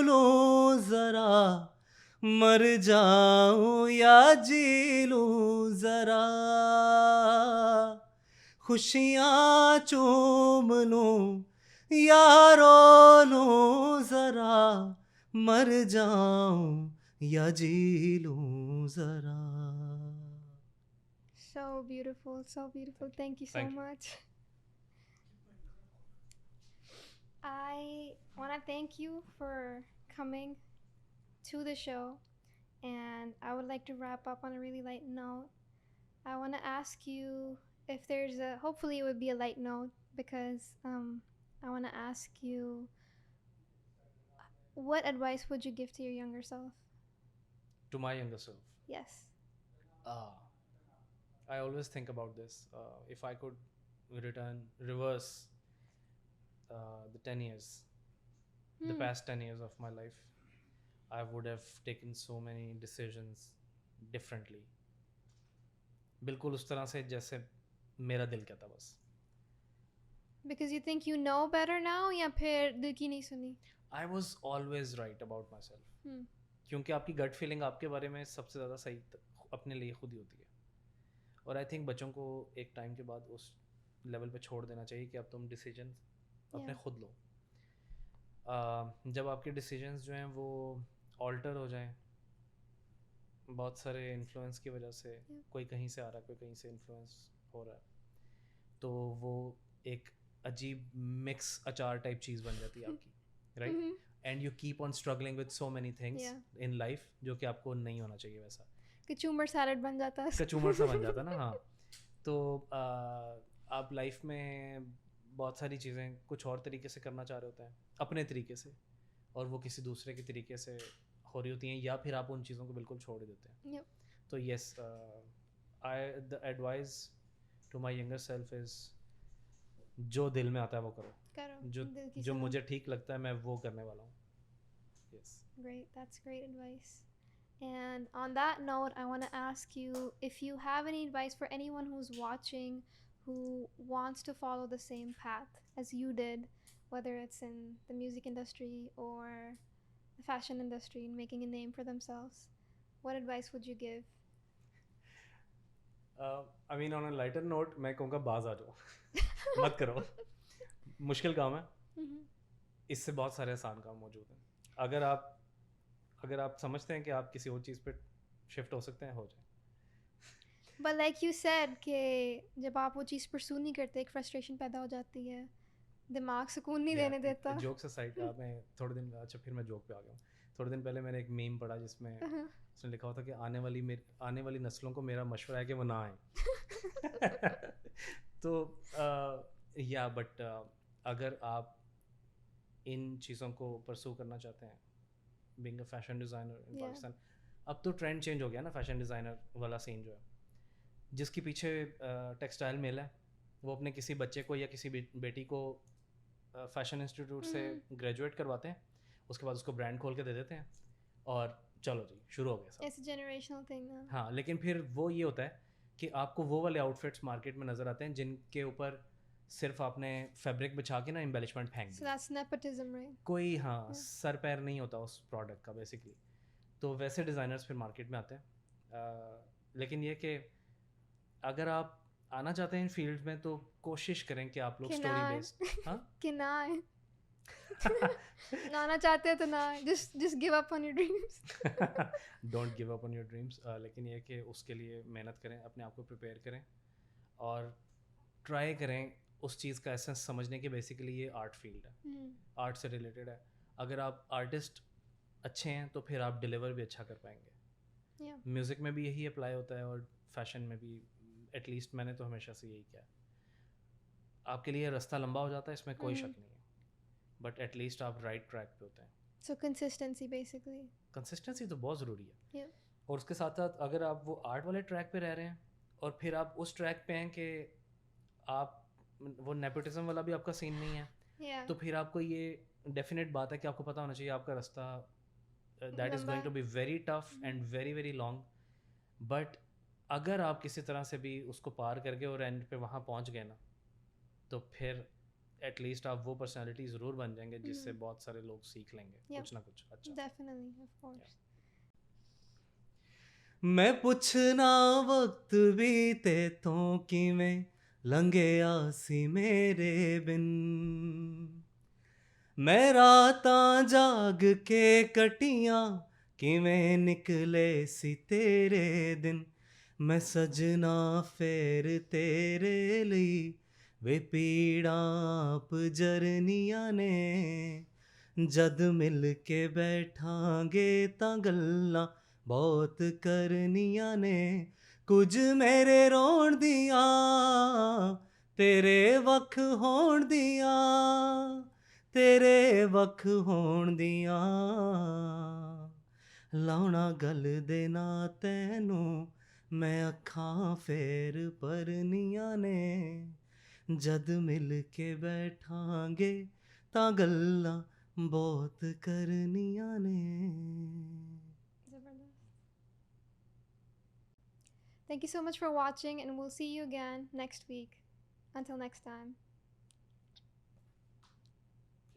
लूं जरा. मर जाऊं या जी लूं जरा. खुशियाँ चूम लूं या रो लूं जरा. मर जाऊं या जी लूं जरा. So beautiful, so beautiful. Thank you so Thank you. much. I want to thank you for coming to the show and I would like to wrap up on a really light note. I want to ask you if there's a, hopefully it would be a light note, because I want to ask you, what advice would you give to your younger self? To my younger self, Yes. ah, I always think about this. If I could reverse the 10 years, the Hmm. past 10 years of my life, I would have taken so many decisions differently. बिल्कुल उस तरह से जैसे मेरा दिल कहता बस. Because you think you know better now, या फिर दिल की नहीं सुनी? I was always right about myself. Hmm. क्योंकि आपकी गट फीलिंग आपके बारे में सबसे ज़्यादा सही अपने लिए खुद ही होती है. और आई थिंक बच्चों को एक टाइम के बाद उस लेवल पे छोड़ देना चाहिए कि अब तुम डिसीजन अपने Yeah. खुद लो. जब आपके डिसीजंस जो हैं वो ऑल्टर हो जाएं बहुत सारे इन्फ्लुएंस की वजह से, कोई कहीं से आ रहा है, कोई कहीं से इन्फ्लुएंस हो रहा है, तो वो एक अजीब मिक्स अचार टाइप चीज़ बन जाती है आपकी, right? Mhm. And you keep on struggling with so many things Yeah. In life जो कि आपको नहीं होना चाहिए वैसा. कचूमर सैलड बन जाता है. कचूमर सा बन जाता ना. हाँ, तो आप लाइफ में बहुत सारी चीज़ें कुछ और तरीके से करना चाह रहे होते हैं अपने तरीके से, और वो किसी दूसरे के तरीके से हो रही होती हैं, या फिर आप उन चीज़ों को बिल्कुल छोड़ ही देते हैं. Yep. तो yes, I the advice to my younger self is, जो दिल में आता है वो करो. करो. जो दिल की जो सुनो. मुझे ठीक लगता है मैं वो करने वाला हूँ. Yes. Great, that's great advice. And on that note, I want to ask you if you have any advice for anyone who's watching who wants to follow the same path as you did, whether it's in the music industry or the fashion industry, and making a name for themselves. What advice would you give? I mean on a lighter note मैं कहूँगा बाज आ जाओ. मत करो. मुश्किल काम है. Mhm. इससे बहुत सारे आसान काम मौजूद हैं. अगर आप समझते हैं कि आप किसी और चीज़ पे शिफ्ट हो सकते हैं, हो जाए. But like you said कि जब आप वो चीज़ pursue नहीं करते, एक frustration पैदा हो जाती है, दिमाग सुकून नहीं देने देता. जोक्स असाइड, मैं थोड़े दिन, अच्छा फिर मैं जोक पे आ गया हूँ. थोड़े दिन पहले मैंने एक मीम पढ़ा जिसमें उसने लिखा हुआ था कि आने वाली नस्लों को मेरा मशवरा है कि वो ना आए. तो या बट अगर आप इन चीज़ों को परसू करना चाहते हैं, being a fashion designer in Yeah. Pakistan, अब तो ट्रेंड चेंज हो गया ना. फैशन डिज़ाइनर वाला सीन जो है, जिसके पीछे टेक्सटाइल मिल है, वो अपने किसी बच्चे को या किसी बेटी को फैशन इंस्टीट्यूट से ग्रेजुएट करवाते हैं, उसके बाद उसको ब्रांड खोल के दे देते हैं, और चलो जी शुरू हो गया सब. It's a generational thing now. हाँ, लेकिन फिर वो ये होता है कि आपको वो वाले आउटफिट्स मार्केट में नज़र आते हैं जिनके ऊपर सिर्फ आपने फैब्रिक बिछा के ना एम्बेलिशमेंट फेंक So the. that's nepotism, right? कोई हाँ Yeah. सर पैर नहीं होता उस प्रोडक्ट का बेसिकली. तो वैसे डिज़ाइनर्स फिर मार्केट में आते हैं. लेकिन ये कि अगर आप आना चाहते हैं इन फील्ड में तो कोशिश करें कि आप लोग कि स्टोरी ना आए. बेस्ड. हाँ. कि ना आए. आना चाहते हैं तो ना आए. Just give up on your dreams. Don't give up on your dreams. लेकिन ये कि उसके लिए मेहनत करें, अपने आप को प्रिपेयर करें, और ट्राई करें उस चीज़ का एसेंस समझने की. बेसिकली ये आर्ट फील्ड है, Hmm. आर्ट से रिलेटेड है. अगर आप आर्टिस्ट अच्छे हैं तो फिर आप डिलीवर भी अच्छा कर पाएंगे. Yeah. म्यूज़िक में भी यही अप्लाई होता है, और फैशन में भी. एटलीस्ट मैंने तो हमेशा से यही किया है. आपके लिए रास्ता लंबा हो जाता है, इसमें कोई शक नहीं है, बट एटलीस्ट आप राइट ट्रैक पे होते हैं. So consistency, basically. कंसिस्टेंसी तो बहुत ज़रूरी है. Yeah. और उसके साथ साथ अगर आप वो आर्ट वाले ट्रैक पे रह रहे हैं, और फिर आप उस ट्रैक पे हैं कि आप वो नेपोटिज्म वाला भी आपका सीन नहीं है, Yeah. तो फिर आपको ये डेफिनेट बात है कि आपको पता होना चाहिए आपका रास्ता दैट इज़ लंबा going to be very tough and very very long. But अगर आप किसी तरह से भी उसको पार कर गए और एंड पे वहाँ पहुँच गए ना, तो फिर एटलीस्ट आप वो पर्सनालिटी ज़रूर बन जाएंगे जिससे बहुत सारे लोग सीख लेंगे Yep. कुछ ना कुछ अच्छा. Definitely, of course. मैं पुछना वक्त बीते तो किवें लंघे आसी मेरे बिन, मैं रातां जाग के कटियां किवें निकले सी तेरे दिन. मैं सजना फेर तेरे ਲਈ ਵੇ ਪੀੜਾਂ ਆਪ ਜਰਨੀਆਂ ਨੇ, ਜਦ ਮਿਲ ਕੇ ਬੈਠਾਂਗੇ ਤਾਂ ਗੱਲਾਂ ਬਹੁਤ ਕਰਨੀਆਂ ਨੇ ਕੁਝ ਮੇਰੇ ਰੋਣ ਦੀਆਂ ਤੇਰੇ ਵੱਖ ਹੋਣ ਦੀਆਂ ਤੇਰੇ ਵੱਖ ਹੋਣ ਦੀਆਂ ਲਾਉਣਾ ਗੱਲ ਦੇ ਨਾ ਤੈਨੂੰ ਮੈਂ ਅੱਖਾਂ ਫੇਰ ਭਰਨੀਆਂ ਨੇ ਜਦ ਮਿਲ ਕੇ ਬੈਠਾਂਗੇ ਤਾਂ ਗੱਲਾਂ ਬਹੁਤ ਕਰਨੀਆਂ ਨੇ Zabardast. Thank you so much for watching, and we'll see you again next week. Until next time.